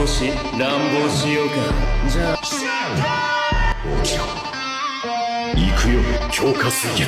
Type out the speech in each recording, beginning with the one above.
し乱暴しようか。じゃあ起きろ。行くよ強化水月。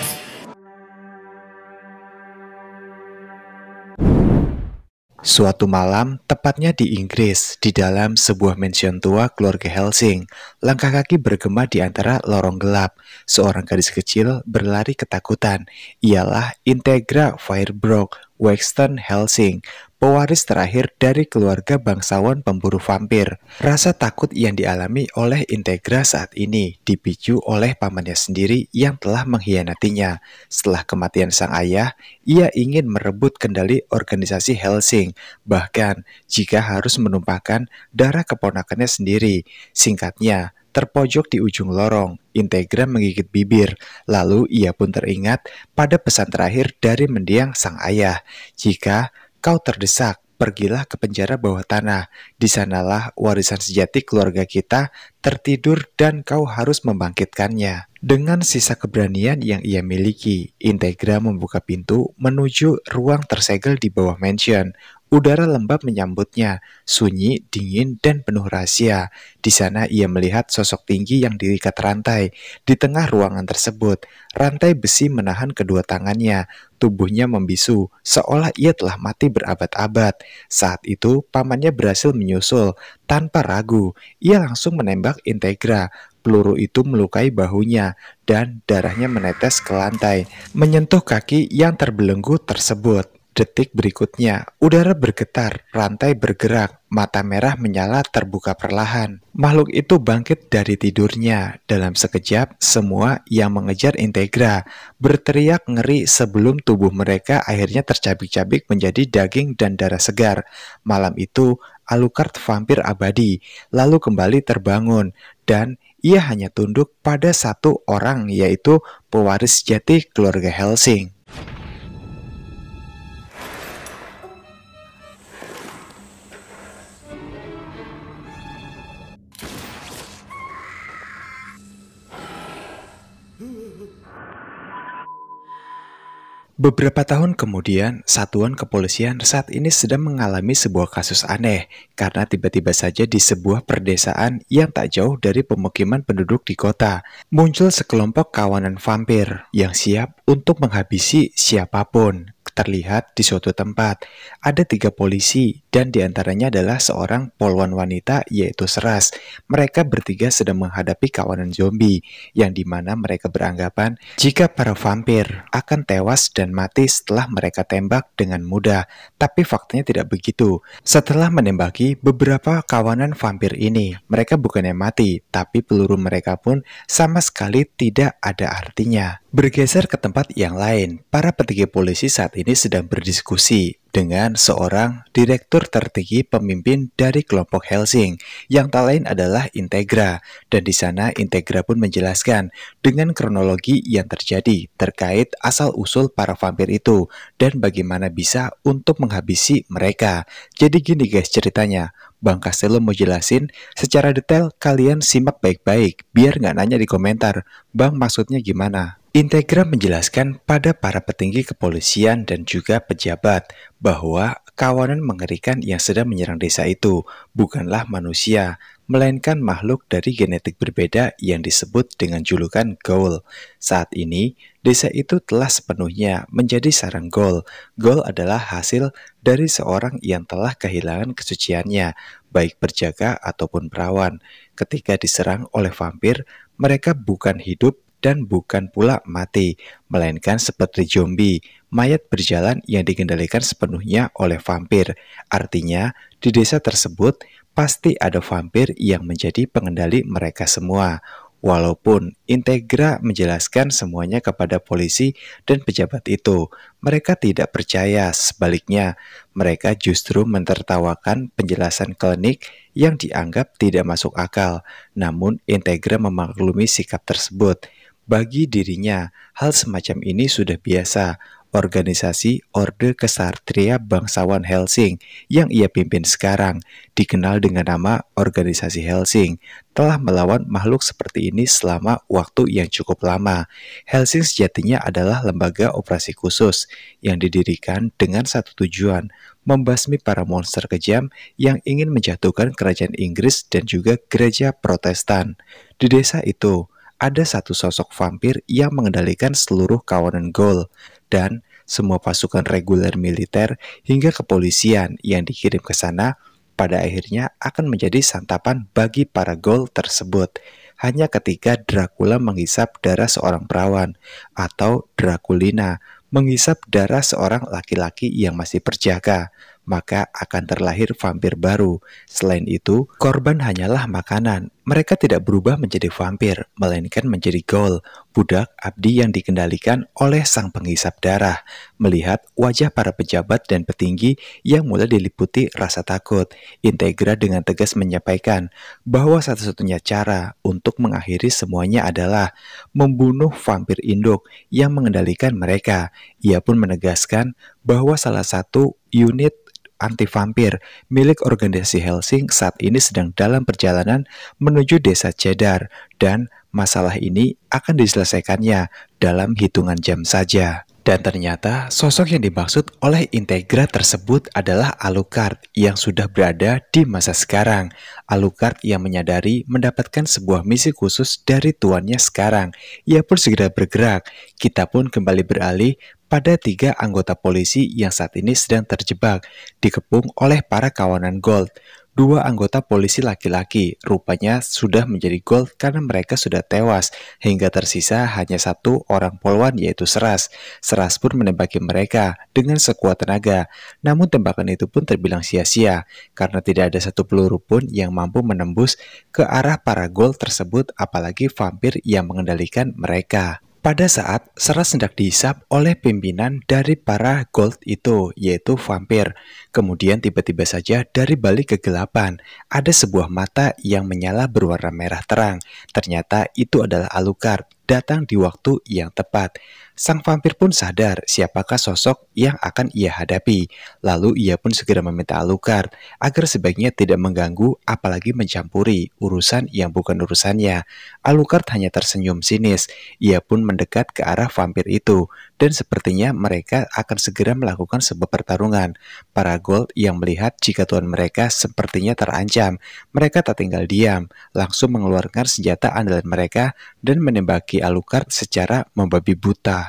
Suatu malam, tepatnya di Inggris, di dalam sebuah mansion tua keluarga Helsing, langkah kaki bergema di antara lorong gelap. Seorang gadis kecil berlari ketakutan. Ialah Integra Firebrook Wexton Helsing, pewaris terakhir dari keluarga bangsawan pemburu vampir. Rasa takut yang dialami oleh Integra saat ini dipicu oleh pamannya sendiri yang telah mengkhianatinya. Setelah kematian sang ayah, ia ingin merebut kendali organisasi Helsing, bahkan jika harus menumpahkan darah keponakannya sendiri. Singkatnya, terpojok di ujung lorong, Integra menggigit bibir. Lalu ia pun teringat pada pesan terakhir dari mendiang sang ayah. Jika kau terdesak, pergilah ke penjara bawah tanah. Di sanalah warisan sejati keluarga kita tertidur dan kau harus membangkitkannya. Dengan sisa keberanian yang ia miliki, Integra membuka pintu menuju ruang tersegel di bawah mansion. Udara lembab menyambutnya, sunyi, dingin, dan penuh rahasia. Di sana ia melihat sosok tinggi yang diikat rantai. Di tengah ruangan tersebut, rantai besi menahan kedua tangannya. Tubuhnya membisu, seolah ia telah mati berabad-abad. Saat itu, pamannya berhasil menyusul. Tanpa ragu, ia langsung menembak Integra. Peluru itu melukai bahunya, dan darahnya menetes ke lantai, menyentuh kaki yang terbelenggu tersebut. Detik berikutnya, udara bergetar, rantai bergerak, mata merah menyala terbuka perlahan. Makhluk itu bangkit dari tidurnya. Dalam sekejap, semua yang mengejar Integra berteriak ngeri sebelum tubuh mereka akhirnya tercabik-cabik menjadi daging dan darah segar. Malam itu, Alucard vampir abadi, lalu kembali terbangun, dan ia hanya tunduk pada satu orang, yaitu pewaris sejati keluarga Helsing. Beberapa tahun kemudian, satuan kepolisian saat ini sedang mengalami sebuah kasus aneh karena tiba-tiba saja di sebuah perdesaan yang tak jauh dari pemukiman penduduk di kota, muncul sekelompok kawanan vampir yang siap untuk menghabisi siapapun. Terlihat di suatu tempat, ada 3 polisi dan diantaranya adalah seorang polwan wanita yaitu Seras. Mereka bertiga sedang menghadapi kawanan zombie yang dimana mereka beranggapan jika para vampir akan tewas dan mati setelah mereka tembak dengan mudah. Tapi faktanya tidak begitu. Setelah menembaki beberapa kawanan vampir ini, mereka bukannya mati, tapi peluru mereka pun sama sekali tidak ada artinya. Bergeser ke tempat yang lain, para petinggi polisi saat ini sedang berdiskusi dengan seorang direktur tertinggi pemimpin dari kelompok Helsing yang tak lain adalah Integra. Dan di sana Integra pun menjelaskan dengan kronologi yang terjadi terkait asal-usul para vampir itu dan bagaimana bisa untuk menghabisi mereka. Jadi gini guys ceritanya, Bang Castello mau jelasin secara detail, kalian simak baik-baik biar nggak nanya di komentar, Bang maksudnya gimana? Integra menjelaskan pada para petinggi kepolisian dan juga pejabat bahwa kawanan mengerikan yang sedang menyerang desa itu bukanlah manusia, melainkan makhluk dari genetik berbeda yang disebut dengan julukan Ghoul. Saat ini, desa itu telah sepenuhnya menjadi sarang Ghoul. Ghoul adalah hasil dari seorang yang telah kehilangan kesuciannya, baik berjaga ataupun perawan. Ketika diserang oleh vampir, mereka bukan hidup dan bukan pula mati, melainkan seperti zombie, mayat berjalan yang dikendalikan sepenuhnya oleh vampir. Artinya, di desa tersebut pasti ada vampir yang menjadi pengendali mereka semua. Walaupun Integra menjelaskan semuanya kepada polisi dan pejabat itu, mereka tidak percaya. Sebaliknya, mereka justru mentertawakan penjelasan klinik yang dianggap tidak masuk akal. Namun, Integra memaklumi sikap tersebut. Bagi dirinya, hal semacam ini sudah biasa. organisasi Orde Kesatria Bangsawan Helsing yang ia pimpin sekarang, dikenal dengan nama Organisasi Helsing, telah melawan makhluk seperti ini selama waktu yang cukup lama. Helsing sejatinya adalah lembaga operasi khusus yang didirikan dengan satu tujuan, membasmi para monster kejam yang ingin menjatuhkan kerajaan Inggris dan juga gereja Protestan. Di desa itu, ada satu sosok vampir yang mengendalikan seluruh kawanan Ghoul dan semua pasukan reguler militer hingga kepolisian yang dikirim ke sana pada akhirnya akan menjadi santapan bagi para Ghoul tersebut. Hanya ketika Dracula menghisap darah seorang perawan atau Draculina menghisap darah seorang laki-laki yang masih berjaga, maka akan terlahir vampir baru. Selain itu, korban hanyalah makanan. Mereka tidak berubah menjadi vampir, melainkan menjadi Ghoul, budak abdi yang dikendalikan oleh sang penghisap darah. Melihat wajah para pejabat dan petinggi yang mulai diliputi rasa takut, Integra dengan tegas menyampaikan bahwa satu-satunya cara untuk mengakhiri semuanya adalah membunuh vampir induk yang mengendalikan mereka. Ia pun menegaskan bahwa salah satu unit anti-vampir milik organisasi Helsing saat ini sedang dalam perjalanan menuju desa Cedar dan masalah ini akan diselesaikannya dalam hitungan jam saja. Dan ternyata sosok yang dimaksud oleh Integra tersebut adalah Alucard yang sudah berada di masa sekarang. Alucard yang menyadari mendapatkan sebuah misi khusus dari tuannya sekarang. Ia pun segera bergerak. Kita pun kembali beralih pada 3 anggota polisi yang saat ini sedang terjebak, dikepung oleh para kawanan Gold. 2 anggota polisi laki-laki rupanya sudah menjadi Gold karena mereka sudah tewas, hingga tersisa hanya 1 orang polwan yaitu Seras. Seras pun menembaki mereka dengan sekuat tenaga, namun tembakan itu pun terbilang sia-sia karena tidak ada satu peluru pun yang mampu menembus ke arah para Gold tersebut, apalagi vampir yang mengendalikan mereka. Pada saat Seras hendak dihisap oleh pimpinan dari para Gold itu, yaitu vampir. Kemudian tiba-tiba saja dari balik kegelapan, ada sebuah mata yang menyala berwarna merah terang. Ternyata itu adalah Alucard, datang di waktu yang tepat. Sang vampir pun sadar siapakah sosok yang akan ia hadapi. Lalu ia pun segera meminta Alucard agar sebaiknya tidak mengganggu apalagi mencampuri urusan yang bukan urusannya. Alucard hanya tersenyum sinis. Ia pun mendekat ke arah vampir itu dan sepertinya mereka akan segera melakukan sebuah pertarungan. Para Gold yang melihat jika tuan mereka sepertinya terancam, mereka tak tinggal diam, langsung mengeluarkan senjata andalan mereka dan menembaki Alucard secara membabi buta.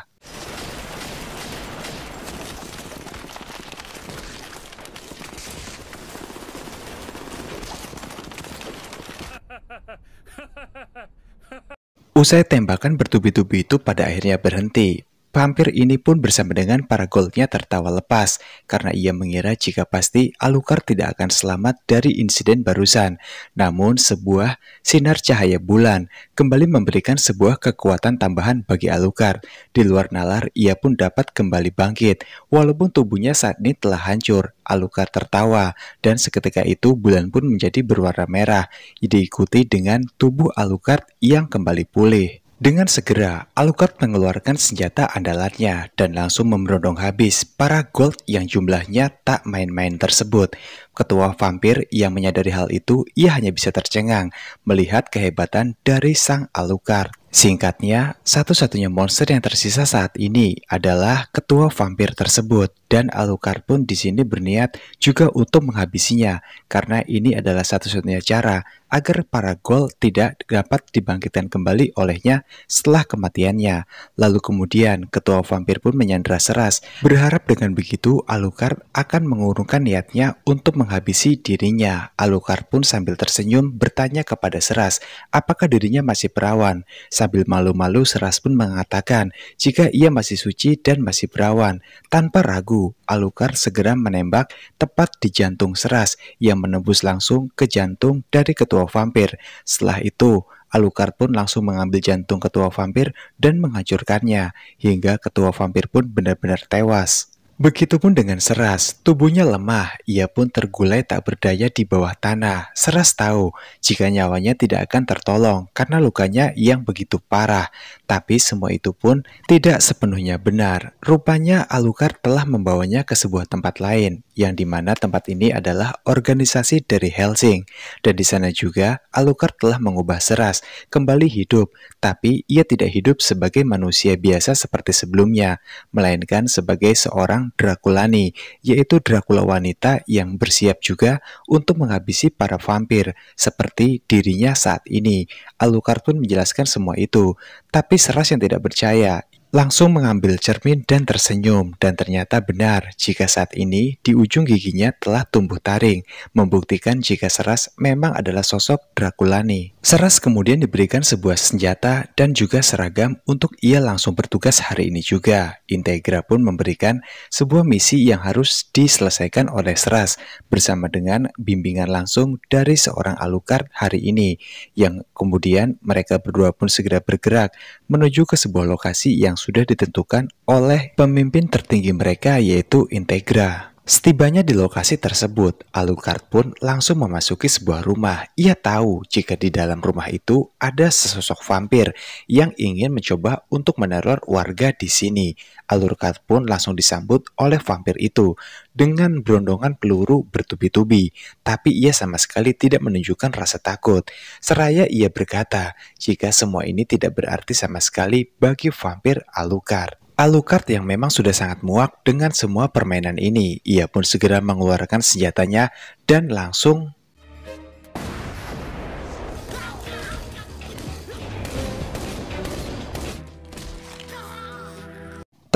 Usai tembakan bertubi-tubi itu pada akhirnya berhenti. Vampir ini pun bersama dengan para Goldnya tertawa lepas karena ia mengira jika pasti Alucard tidak akan selamat dari insiden barusan. Namun sebuah sinar cahaya bulan kembali memberikan sebuah kekuatan tambahan bagi Alucard. Di luar nalar ia pun dapat kembali bangkit walaupun tubuhnya saat ini telah hancur. Alucard tertawa dan seketika itu bulan pun menjadi berwarna merah, diikuti dengan tubuh Alucard yang kembali pulih. Dengan segera, Alucard mengeluarkan senjata andalannya dan langsung memberondong habis para Gold yang jumlahnya tak main-main tersebut. Ketua vampir yang menyadari hal itu, ia hanya bisa tercengang melihat kehebatan dari sang Alucard. Singkatnya, satu-satunya monster yang tersisa saat ini adalah ketua vampir tersebut dan Alucard pun di sini berniat juga untuk menghabisinya karena ini adalah satu-satunya cara agar para Gold tidak dapat dibangkitkan kembali olehnya setelah kematiannya. Lalu kemudian ketua vampir pun menyandera Seras, berharap dengan begitu Alucard akan mengurungkan niatnya untuk menghabisi dirinya. Alucard pun sambil tersenyum bertanya kepada Seras apakah dirinya masih perawan. Sambil malu-malu Seras pun mengatakan jika ia masih suci dan masih perawan. Tanpa ragu, Alucard segera menembak tepat di jantung Seras yang menembus langsung ke jantung dari ketua vampir. Setelah itu, Alucard pun langsung mengambil jantung ketua vampir dan menghancurkannya hingga ketua vampir pun benar-benar tewas. Begitupun dengan Seras, tubuhnya lemah, ia pun tergulai tak berdaya di bawah tanah. Seras tahu jika nyawanya tidak akan tertolong karena lukanya yang begitu parah. Tapi semua itu pun tidak sepenuhnya benar. Rupanya Alucard telah membawanya ke sebuah tempat lain, yang dimana tempat ini adalah organisasi dari Hellsing. Dan di sana juga Alucard telah mengubah Seras kembali hidup, tapi ia tidak hidup sebagai manusia biasa seperti sebelumnya, melainkan sebagai seorang Draculani, yaitu Dracula wanita yang bersiap juga untuk menghabisi para vampir, seperti dirinya saat ini. Alucard pun menjelaskan semua itu, tapi Seras yang tidak percaya langsung mengambil cermin dan tersenyum, dan ternyata benar jika saat ini di ujung giginya telah tumbuh taring, membuktikan jika Seras memang adalah sosok Draculani. Seras kemudian diberikan sebuah senjata dan juga seragam untuk ia langsung bertugas hari ini juga. Integra pun memberikan sebuah misi yang harus diselesaikan oleh Seras bersama dengan bimbingan langsung dari seorang Alucard hari ini, yang kemudian mereka berdua pun segera bergerak menuju ke sebuah lokasi yang sudah ditentukan oleh pemimpin tertinggi mereka, yaitu Integra. Setibanya di lokasi tersebut, Alucard pun langsung memasuki sebuah rumah. Ia tahu jika di dalam rumah itu ada sesosok vampir yang ingin mencoba untuk meneror warga di sini. Alucard pun langsung disambut oleh vampir itu dengan berondongan peluru bertubi-tubi, tapi ia sama sekali tidak menunjukkan rasa takut. Seraya ia berkata, jika semua ini tidak berarti sama sekali bagi vampir Alucard. Alucard yang memang sudah sangat muak dengan semua permainan ini, ia pun segera mengeluarkan senjatanya dan langsung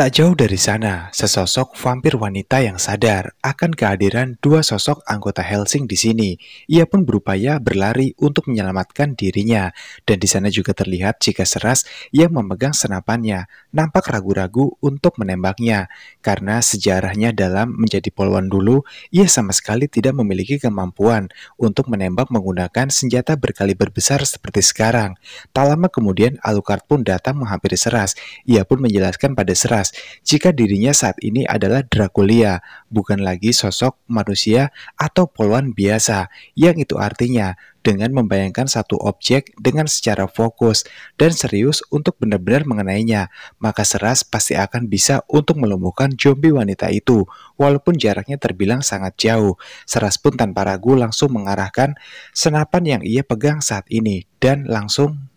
tak jauh dari sana, sesosok vampir wanita yang sadar akan kehadiran dua sosok anggota Hellsing di sini. Ia pun berupaya berlari untuk menyelamatkan dirinya, dan di sana juga terlihat jika Seras yang memegang senapannya nampak ragu-ragu untuk menembaknya karena sejarahnya dalam menjadi polwan dulu, ia sama sekali tidak memiliki kemampuan untuk menembak menggunakan senjata berkaliber besar seperti sekarang. Tak lama kemudian Alucard pun datang menghampiri Seras. Ia pun menjelaskan pada Seras jika dirinya saat ini adalah Draculia, bukan lagi sosok manusia atau polwan biasa, yang itu artinya dengan membayangkan satu objek dengan secara fokus dan serius untuk benar-benar mengenainya, maka Seras pasti akan bisa untuk melumpuhkan zombie wanita itu, walaupun jaraknya terbilang sangat jauh. Seras pun tanpa ragu langsung mengarahkan senapan yang ia pegang saat ini dan langsung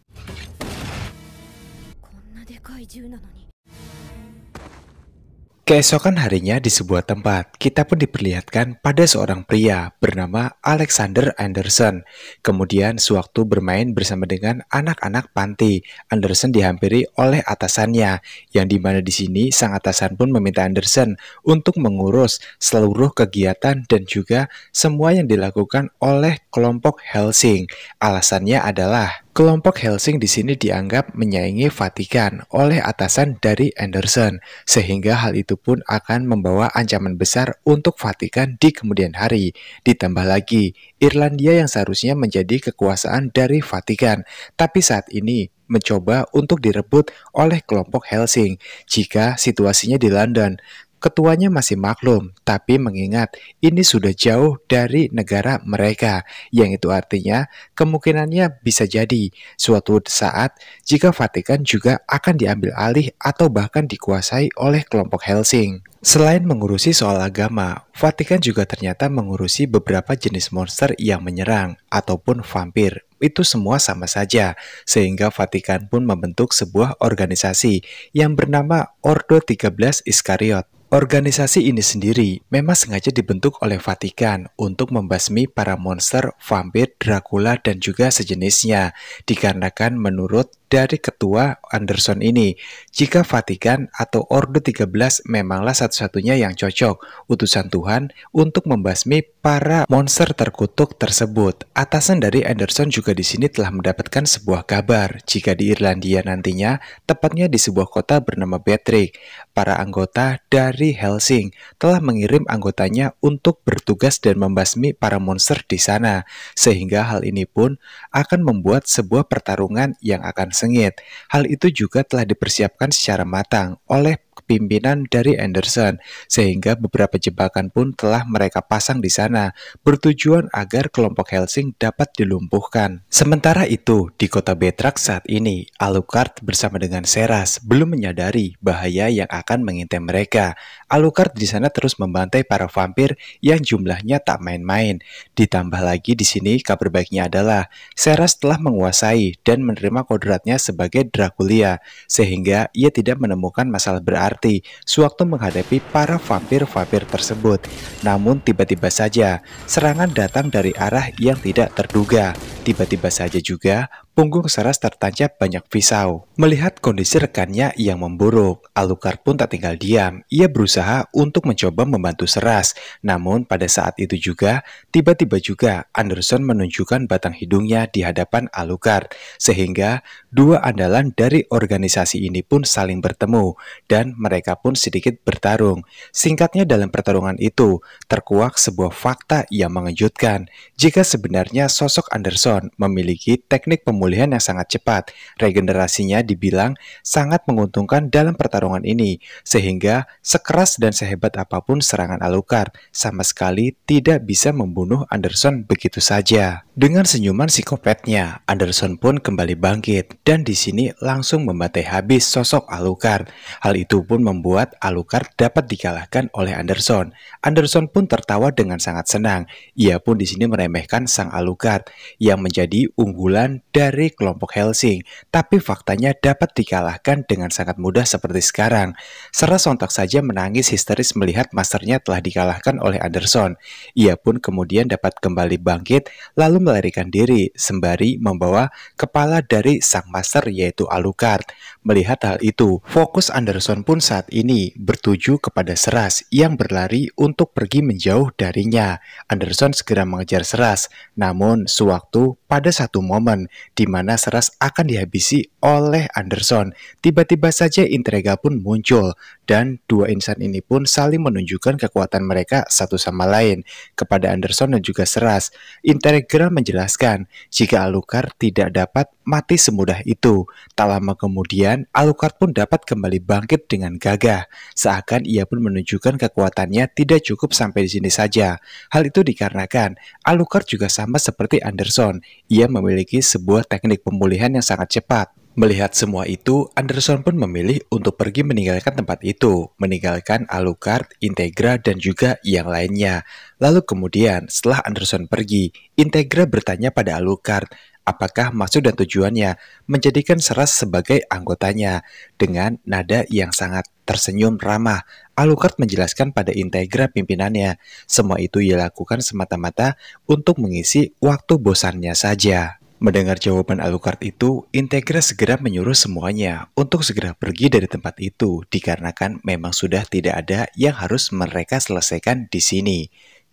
keesokan harinya di sebuah tempat, kita pun diperlihatkan pada seorang pria bernama Alexander Anderson. Kemudian sewaktu bermain bersama dengan anak-anak panti, Anderson dihampiri oleh atasannya, yang dimana di sini sang atasan pun meminta Anderson untuk mengurus seluruh kegiatan dan juga semua yang dilakukan oleh kelompok Hellsing. Alasannya adalah kelompok Hellsing di sini dianggap menyaingi Vatikan oleh atasan dari Anderson, sehingga hal itu pun akan membawa ancaman besar untuk Vatikan di kemudian hari. Ditambah lagi, Irlandia yang seharusnya menjadi kekuasaan dari Vatikan, tapi saat ini mencoba untuk direbut oleh kelompok Hellsing jika situasinya di London. Ketuanya masih maklum, tapi mengingat ini sudah jauh dari negara mereka, yang itu artinya kemungkinannya bisa jadi suatu saat jika Vatikan juga akan diambil alih atau bahkan dikuasai oleh kelompok Hellsing. Selain mengurusi soal agama, Vatikan juga ternyata mengurusi beberapa jenis monster yang menyerang ataupun vampir. Itu semua sama saja, sehingga Vatikan pun membentuk sebuah organisasi yang bernama Ordo 13 Iskariot. Organisasi ini sendiri memang sengaja dibentuk oleh Vatikan untuk membasmi para monster, vampir, Dracula, dan juga sejenisnya. Dikarenakan menurut dari ketua Anderson ini, jika Vatikan atau Ordo 13 memanglah satu-satunya yang cocok utusan Tuhan untuk membasmi para monster terkutuk tersebut. Atasan dari Anderson juga di sini telah mendapatkan sebuah kabar jika di Irlandia nantinya, tepatnya di sebuah kota bernama Betrick, para anggota dari Hellsing telah mengirim anggotanya untuk bertugas dan membasmi para monster di sana, sehingga hal ini pun akan membuat sebuah pertarungan yang akan sengit. Hal itu juga telah dipersiapkan secara matang oleh kepemimpinan dari Anderson, sehingga beberapa jebakan pun telah mereka pasang di sana, bertujuan agar kelompok Hellsing dapat dilumpuhkan. Sementara itu, di kota Betrax saat ini, Alucard bersama dengan Seras belum menyadari bahaya yang akan mengintai mereka. Alucard di sana terus membantai para vampir yang jumlahnya tak main-main. Ditambah lagi di sini kabar baiknya adalah Seras telah menguasai dan menerima kodratnya sebagai Dracula, sehingga ia tidak menemukan masalah berarti sewaktu menghadapi para vampir-vampir tersebut. Namun tiba-tiba saja serangan datang dari arah yang tidak terduga. Tiba-tiba saja juga punggung Seras tertancap banyak pisau. Melihat kondisi rekannya yang memburuk, Alucard pun tak tinggal diam. Ia berusaha untuk mencoba membantu Seras. Namun pada saat itu juga, tiba-tiba juga Anderson menunjukkan batang hidungnya di hadapan Alucard. Sehingga dua andalan dari organisasi ini pun saling bertemu dan mereka pun sedikit bertarung. Singkatnya dalam pertarungan itu, terkuak sebuah fakta yang mengejutkan. Jika sebenarnya sosok Anderson memiliki teknik pemulihan yang sangat cepat, regenerasinya dibilang sangat menguntungkan dalam pertarungan ini, sehingga sekeras dan sehebat apapun serangan Alucard, sama sekali tidak bisa membunuh Anderson begitu saja. Dengan senyuman psikopatnya, Anderson pun kembali bangkit dan di sini langsung membantai habis sosok Alucard. Hal itu pun membuat Alucard dapat dikalahkan oleh Anderson. Anderson pun tertawa dengan sangat senang. Ia pun di sini meremehkan sang Alucard yang menjadi unggulan dari kelompok Hellsing, tapi faktanya dapat dikalahkan dengan sangat mudah seperti sekarang. Seras sontak saja menangis histeris melihat masternya telah dikalahkan oleh Anderson. Ia pun kemudian dapat kembali bangkit lalu melarikan diri sembari membawa kepala dari sang master yaitu Alucard. Melihat hal itu, fokus Anderson pun saat ini bertuju kepada Seras yang berlari untuk pergi menjauh darinya. Anderson segera mengejar Seras, namun sewaktu pada satu momen di mana Seras akan dihabisi oleh Anderson, tiba-tiba saja Integra pun muncul dan dua insan ini pun saling menunjukkan kekuatan mereka satu sama lain kepada Anderson dan juga Seras. Integra menjelaskan jika Alucard tidak dapat mati semudah itu. Tak lama kemudian, Alucard pun dapat kembali bangkit dengan gagah. Seakan ia pun menunjukkan kekuatannya tidak cukup sampai di sini saja. Hal itu dikarenakan Alucard juga sama seperti Anderson. Ia memiliki sebuah teknik pemulihan yang sangat cepat. Melihat semua itu, Anderson pun memilih untuk pergi meninggalkan tempat itu, meninggalkan Alucard, Integra, dan juga yang lainnya. Lalu kemudian, setelah Anderson pergi, Integra bertanya pada Alucard, apakah maksud dan tujuannya menjadikan Seras sebagai anggotanya. Dengan nada yang sangat tersenyum ramah, Alucard menjelaskan pada Integra pimpinannya, semua itu ia lakukan semata-mata untuk mengisi waktu bosannya saja. Mendengar jawaban Alucard itu, Integra segera menyuruh semuanya untuk segera pergi dari tempat itu, dikarenakan memang sudah tidak ada yang harus mereka selesaikan di sini.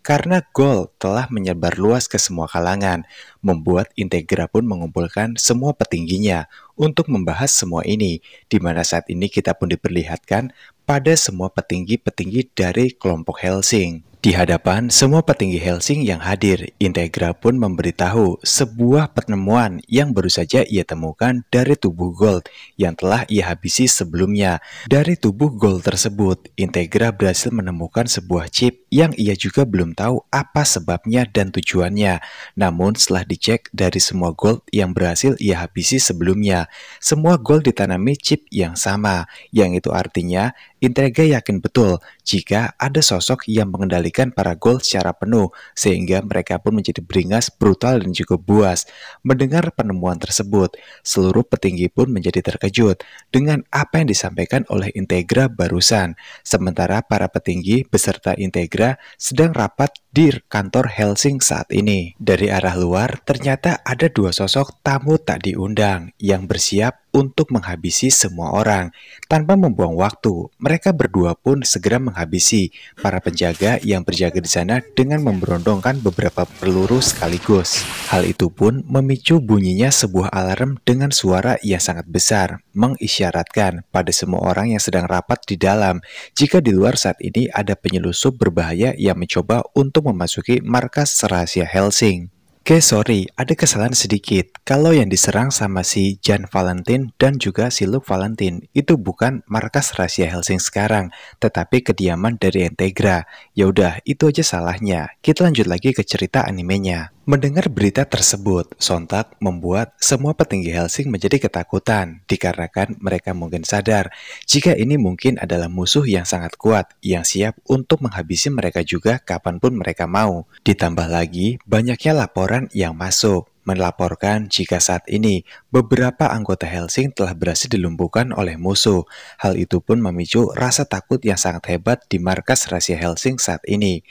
Karena Gold telah menyebar luas ke semua kalangan, membuat Integra pun mengumpulkan semua petingginya untuk membahas semua ini, di mana saat ini kita pun diperlihatkan pada semua petinggi-petinggi dari kelompok Hellsing. Di hadapan semua petinggi Hellsing yang hadir, Integra pun memberitahu sebuah penemuan yang baru saja ia temukan dari tubuh Gold yang telah ia habisi sebelumnya. Dari tubuh Gold tersebut, Integra berhasil menemukan sebuah chip yang ia juga belum tahu apa sebabnya dan tujuannya. Namun setelah dicek dari semua Gold yang berhasil ia habisi sebelumnya, semua Gold ditanami chip yang sama, yang itu artinya Integra yakin betul jika ada sosok yang mengendalikan para Gold secara penuh, sehingga mereka pun menjadi beringas, brutal, dan juga buas. Mendengar penemuan tersebut, seluruh petinggi pun menjadi terkejut dengan apa yang disampaikan oleh Integra barusan. Sementara para petinggi beserta Integra sedang rapat di kantor Hellsing saat ini. Dari arah luar, ternyata ada dua sosok tamu tak diundang yang bersiap untuk menghabisi semua orang. Tanpa membuang waktu, mereka berdua pun segera menghabisi para penjaga yang berjaga di sana dengan memberondongkan beberapa peluru sekaligus. Hal itu pun memicu bunyinya sebuah alarm dengan suara yang sangat besar, mengisyaratkan pada semua orang yang sedang rapat di dalam jika di luar saat ini ada penyelusup berbahaya yang mencoba untuk memasuki markas rahasia Hellsing. Oke, sorry, ada kesalahan sedikit. Kalau yang diserang sama si Jan Valentine dan juga si Luke Valentine itu bukan markas rahasia Hellsing sekarang, tetapi kediaman dari Integra. Ya udah, itu aja salahnya. Kita lanjut lagi ke cerita animenya. Mendengar berita tersebut, sontak membuat semua petinggi Hellsing menjadi ketakutan, dikarenakan mereka mungkin sadar jika ini mungkin adalah musuh yang sangat kuat, yang siap untuk menghabisi mereka juga kapanpun mereka mau. Ditambah lagi, banyaknya laporan yang masuk, melaporkan jika saat ini beberapa anggota Hellsing telah berhasil dilumpuhkan oleh musuh. Hal itu pun memicu rasa takut yang sangat hebat di markas rahasia Hellsing saat ini.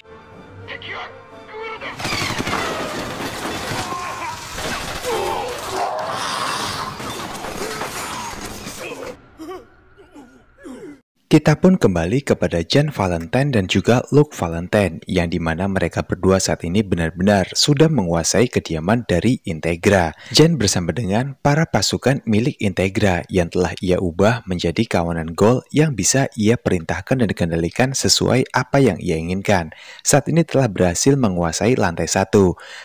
Kita pun kembali kepada Jan Valentine dan juga Luke Valentine, yang dimana mereka berdua saat ini benar-benar sudah menguasai kediaman dari Integra. Jan bersama dengan para pasukan milik Integra yang telah ia ubah menjadi kawanan Gol yang bisa ia perintahkan dan dikendalikan sesuai apa yang ia inginkan. Saat ini telah berhasil menguasai lantai 1,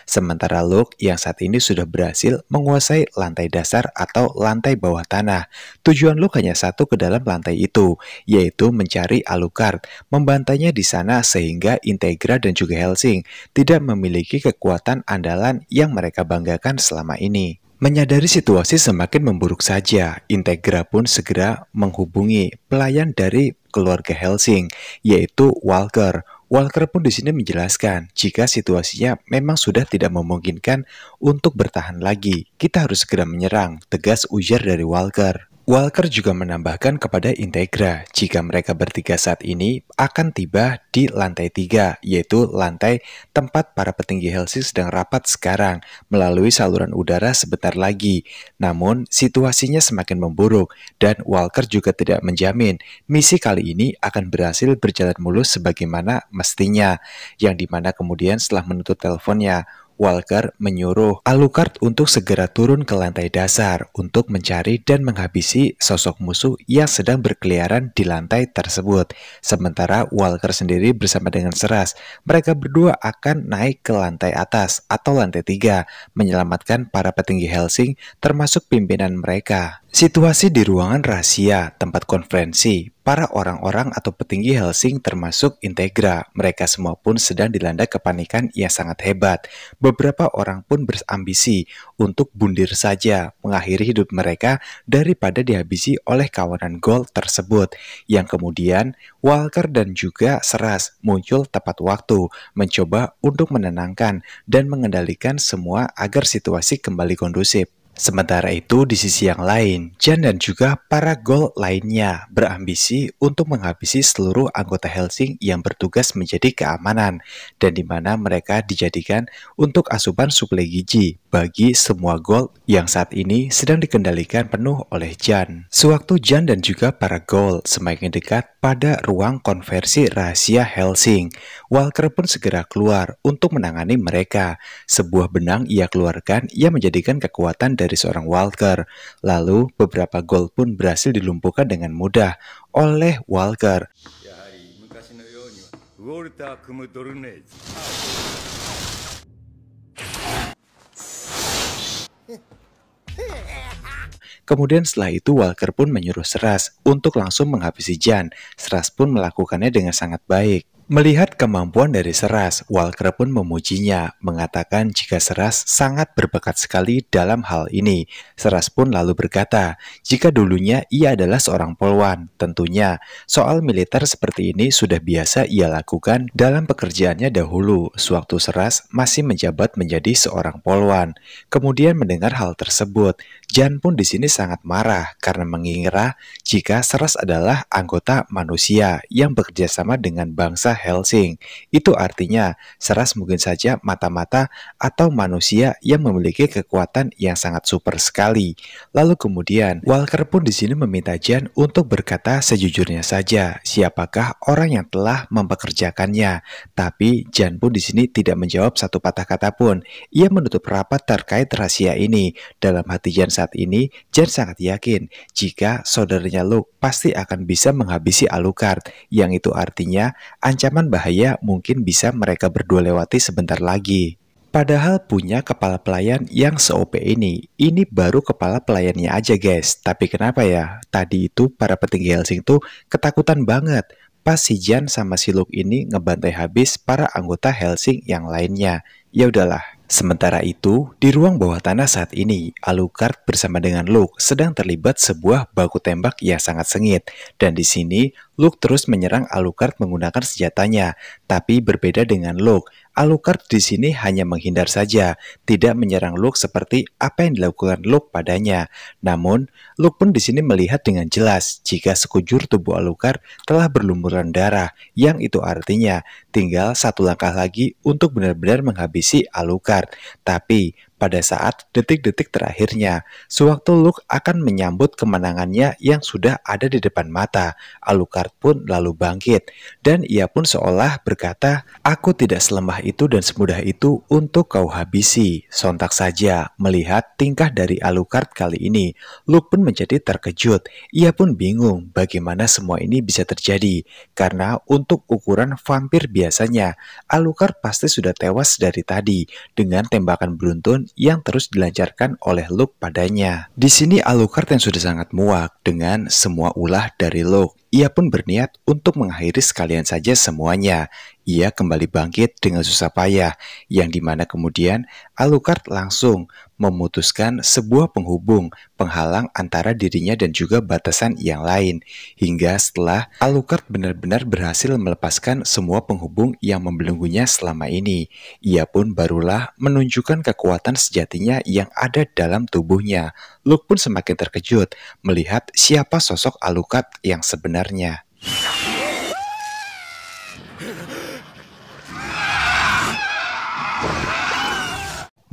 sementara Luke yang saat ini sudah berhasil menguasai lantai dasar atau lantai bawah tanah. Tujuan Luke hanya satu ke dalam lantai itu, yaitu mencari Alucard, membantainya di sana sehingga Integra dan juga Hellsing tidak memiliki kekuatan andalan yang mereka banggakan selama ini. Menyadari situasi semakin memburuk saja, Integra pun segera menghubungi pelayan dari keluarga Hellsing, yaitu Walker. Walker pun di sini menjelaskan jika situasinya memang sudah tidak memungkinkan untuk bertahan lagi. Kita harus segera menyerang, tegas ujar dari Walker. Walker juga menambahkan kepada Integra jika mereka bertiga saat ini akan tiba di lantai 3, yaitu lantai tempat para petinggi Hellsing sedang rapat sekarang melalui saluran udara sebentar lagi. Namun situasinya semakin memburuk dan Walker juga tidak menjamin misi kali ini akan berhasil berjalan mulus sebagaimana mestinya, yang dimana kemudian setelah menutup teleponnya, Walker menyuruh Alucard untuk segera turun ke lantai dasar untuk mencari dan menghabisi sosok musuh yang sedang berkeliaran di lantai tersebut. Sementara Walker sendiri bersama dengan Seras, mereka berdua akan naik ke lantai atas atau lantai 3, menyelamatkan para petinggi Hellsing termasuk pimpinan mereka. Situasi di ruangan rahasia, tempat konferensi, para orang-orang atau petinggi Hellsing termasuk Integra, mereka semua pun sedang dilanda kepanikan yang sangat hebat. Beberapa orang pun berambisi untuk bundir saja, mengakhiri hidup mereka daripada dihabisi oleh kawanan Gol tersebut. Yang kemudian Walker dan juga Seras muncul tepat waktu, mencoba untuk menenangkan dan mengendalikan semua agar situasi kembali kondusif. Sementara itu di sisi yang lain, Jan dan juga para Gol lainnya berambisi untuk menghabisi seluruh anggota Hellsing yang bertugas menjadi keamanan, dan di mana mereka dijadikan untuk asupan suplai gizi bagi semua Gol yang saat ini sedang dikendalikan penuh oleh Jan. Sewaktu Jan dan juga para Gol semakin dekat pada ruang konversi rahasia Hellsing, Walker pun segera keluar untuk menangani mereka. Sebuah benang ia keluarkan yang menjadikan kekuatan dari seorang Walker. Lalu beberapa Gol pun berhasil dilumpuhkan dengan mudah oleh Walker. Kemudian setelah itu Walker pun menyuruh Seras untuk langsung menghabisi Jan. Seras pun melakukannya dengan sangat baik. Melihat kemampuan dari Seras, Walker pun memujinya, mengatakan jika Seras sangat berbakat sekali dalam hal ini. Seras pun lalu berkata, jika dulunya ia adalah seorang polwan, tentunya soal militer seperti ini sudah biasa ia lakukan dalam pekerjaannya dahulu, sewaktu Seras masih menjabat menjadi seorang polwan. Kemudian mendengar hal tersebut, Jan pun di sini sangat marah karena mengira jika Seras adalah anggota manusia yang bekerja sama dengan bangsa Hellsing. Itu artinya Seras mungkin saja mata-mata atau manusia yang memiliki kekuatan yang sangat super sekali. Lalu kemudian Walker pun di sini meminta Jan untuk berkata sejujurnya saja siapakah orang yang telah mempekerjakannya. Tapi Jan pun di sini tidak menjawab satu patah kata pun. Ia menutup rapat terkait rahasia ini. Dalam hati Jan saat ini, Jan sangat yakin jika saudaranya Luke pasti akan bisa menghabisi Alucard, yang itu artinya ancaman bahaya mungkin bisa mereka berdua lewati sebentar lagi. Padahal punya kepala pelayan yang se-OP ini baru kepala pelayannya aja guys. Tapi kenapa ya, tadi itu para petinggi Hellsing tuh ketakutan banget pas si Jan sama si Luke ini ngebantai habis para anggota Hellsing yang lainnya. Ya udahlah. Sementara itu, di ruang bawah tanah saat ini, Alucard bersama dengan Luke sedang terlibat sebuah baku tembak yang sangat sengit. Dan di sini, Luke terus menyerang Alucard menggunakan senjatanya. Tapi berbeda dengan Luke, Alucard di sini hanya menghindar saja, tidak menyerang Luke seperti apa yang dilakukan Luke padanya. Namun, Luke pun di sini melihat dengan jelas jika sekujur tubuh Alucard telah berlumuran darah, yang itu artinya tinggal satu langkah lagi untuk benar-benar menghabisi Alucard. Tapi pada saat detik-detik terakhirnya, sewaktu Luke akan menyambut kemenangannya yang sudah ada di depan mata, Alucard pun lalu bangkit. Dan ia pun seolah berkata, "Aku tidak selemah itu dan semudah itu untuk kau habisi." Sontak saja melihat tingkah dari Alucard kali ini, Luke pun menjadi terkejut. Ia pun bingung bagaimana semua ini bisa terjadi. Karena untuk ukuran vampir biasanya, Alucard pasti sudah tewas dari tadi dengan tembakan beruntun yang terus dilancarkan oleh Luke padanya. Di sini Alucard yang sudah sangat muak dengan semua ulah dari Luke. Ia pun berniat untuk mengakhiri sekalian saja semuanya. Ia kembali bangkit dengan susah payah, yang dimana kemudian Alucard langsung memutuskan sebuah penghubung, penghalang antara dirinya dan juga batasan yang lain. Hingga setelah Alucard benar-benar berhasil melepaskan semua penghubung yang membelenggunya selama ini, ia pun barulah menunjukkan kekuatan sejatinya yang ada dalam tubuhnya. Luke pun semakin terkejut melihat siapa sosok Alucard yang sebenarnya.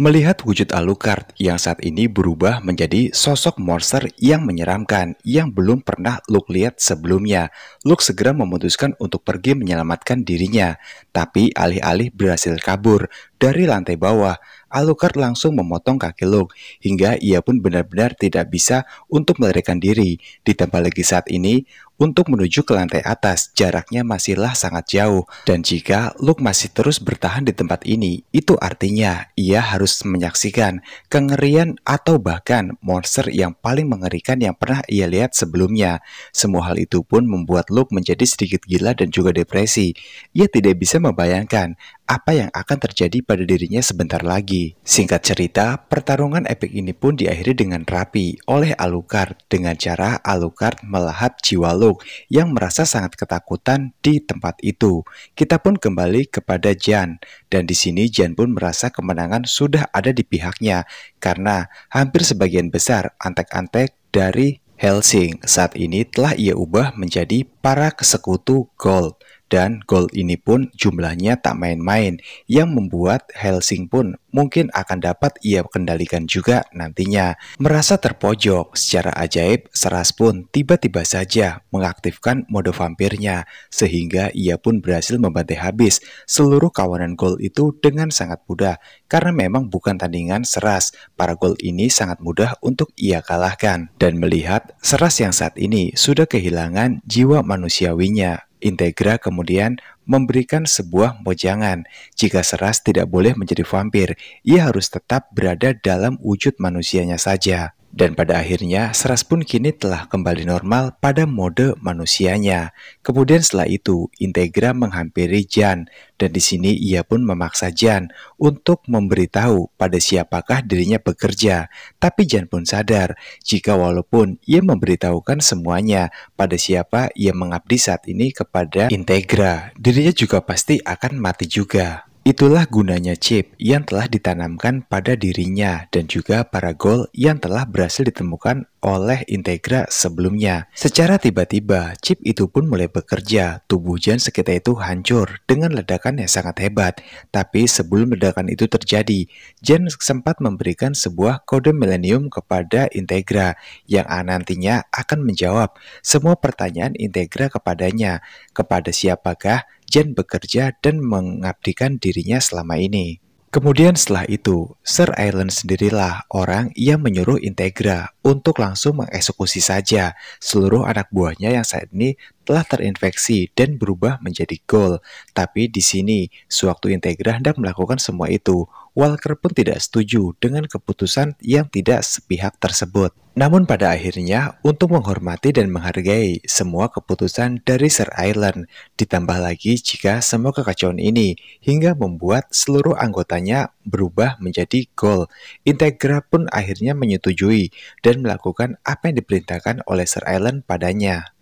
Melihat wujud Alucard yang saat ini berubah menjadi sosok monster yang menyeramkan yang belum pernah Luke lihat sebelumnya, Luke segera memutuskan untuk pergi menyelamatkan dirinya. Tapi alih-alih berhasil kabur dari lantai bawah, Alucard langsung memotong kaki Luke hingga ia pun benar-benar tidak bisa untuk melarikan diri. Ditambah lagi saat ini, untuk menuju ke lantai atas, jaraknya masihlah sangat jauh. Dan jika Luke masih terus bertahan di tempat ini, itu artinya ia harus menyaksikan kengerian atau bahkan monster yang paling mengerikan yang pernah ia lihat sebelumnya. Semua hal itu pun membuat Luke menjadi sedikit gila dan juga depresi. Ia tidak bisa membayangkan apa yang akan terjadi pada dirinya sebentar lagi. Singkat cerita, pertarungan epik ini pun diakhiri dengan rapi oleh Alucard dengan cara Alucard melahap jiwa Luke yang merasa sangat ketakutan di tempat itu. Kita pun kembali kepada Jan, dan di sini Jan pun merasa kemenangan sudah ada di pihaknya karena hampir sebagian besar antek-antek dari Hellsing saat ini telah ia ubah menjadi para sekutu Gold. Dan gold ini pun jumlahnya tak main-main, yang membuat Hellsing pun mungkin akan dapat ia kendalikan juga nantinya. Merasa terpojok, secara ajaib Seras pun tiba-tiba saja mengaktifkan mode vampirnya, sehingga ia pun berhasil membantai habis seluruh kawanan gold itu dengan sangat mudah. Karena memang bukan tandingan Seras, para gold ini sangat mudah untuk ia kalahkan. Dan melihat Seras yang saat ini sudah kehilangan jiwa manusiawinya, Integra kemudian memberikan sebuah mojangan. Jika Seras tidak boleh menjadi vampir, ia harus tetap berada dalam wujud manusianya saja. Dan pada akhirnya Seras pun kini telah kembali normal pada mode manusianya. Kemudian setelah itu Integra menghampiri Jan, dan di sini ia pun memaksa Jan untuk memberitahu pada siapakah dirinya bekerja. Tapi Jan pun sadar jika walaupun ia memberitahukan semuanya pada siapa ia mengabdi saat ini kepada Integra, dirinya juga pasti akan mati juga. Itulah gunanya chip yang telah ditanamkan pada dirinya dan juga para gold yang telah berhasil ditemukan oleh Integra sebelumnya. Secara tiba-tiba, chip itu pun mulai bekerja. Tubuh Jan sekitar itu hancur dengan ledakan yang sangat hebat. Tapi sebelum ledakan itu terjadi, Jan sempat memberikan sebuah kode milenium kepada Integra yang nantinya akan menjawab semua pertanyaan Integra kepadanya. Kepada siapakah Jan bekerja dan mengabdikan dirinya selama ini. Kemudian setelah itu, Sir Alan sendirilah orang yang menyuruh Integra untuk langsung mengeksekusi saja seluruh anak buahnya yang saat ini telah terinfeksi dan berubah menjadi Ghoul. Tapi di sini, sewaktu Integra hendak melakukan semua itu, Walker pun tidak setuju dengan keputusan yang tidak sepihak tersebut. Namun pada akhirnya, untuk menghormati dan menghargai semua keputusan dari Sir Island, ditambah lagi jika semua kekacauan ini hingga membuat seluruh anggotanya berubah menjadi Ghoul, Integra pun akhirnya menyetujui dan melakukan apa yang diperintahkan oleh Sir Island padanya.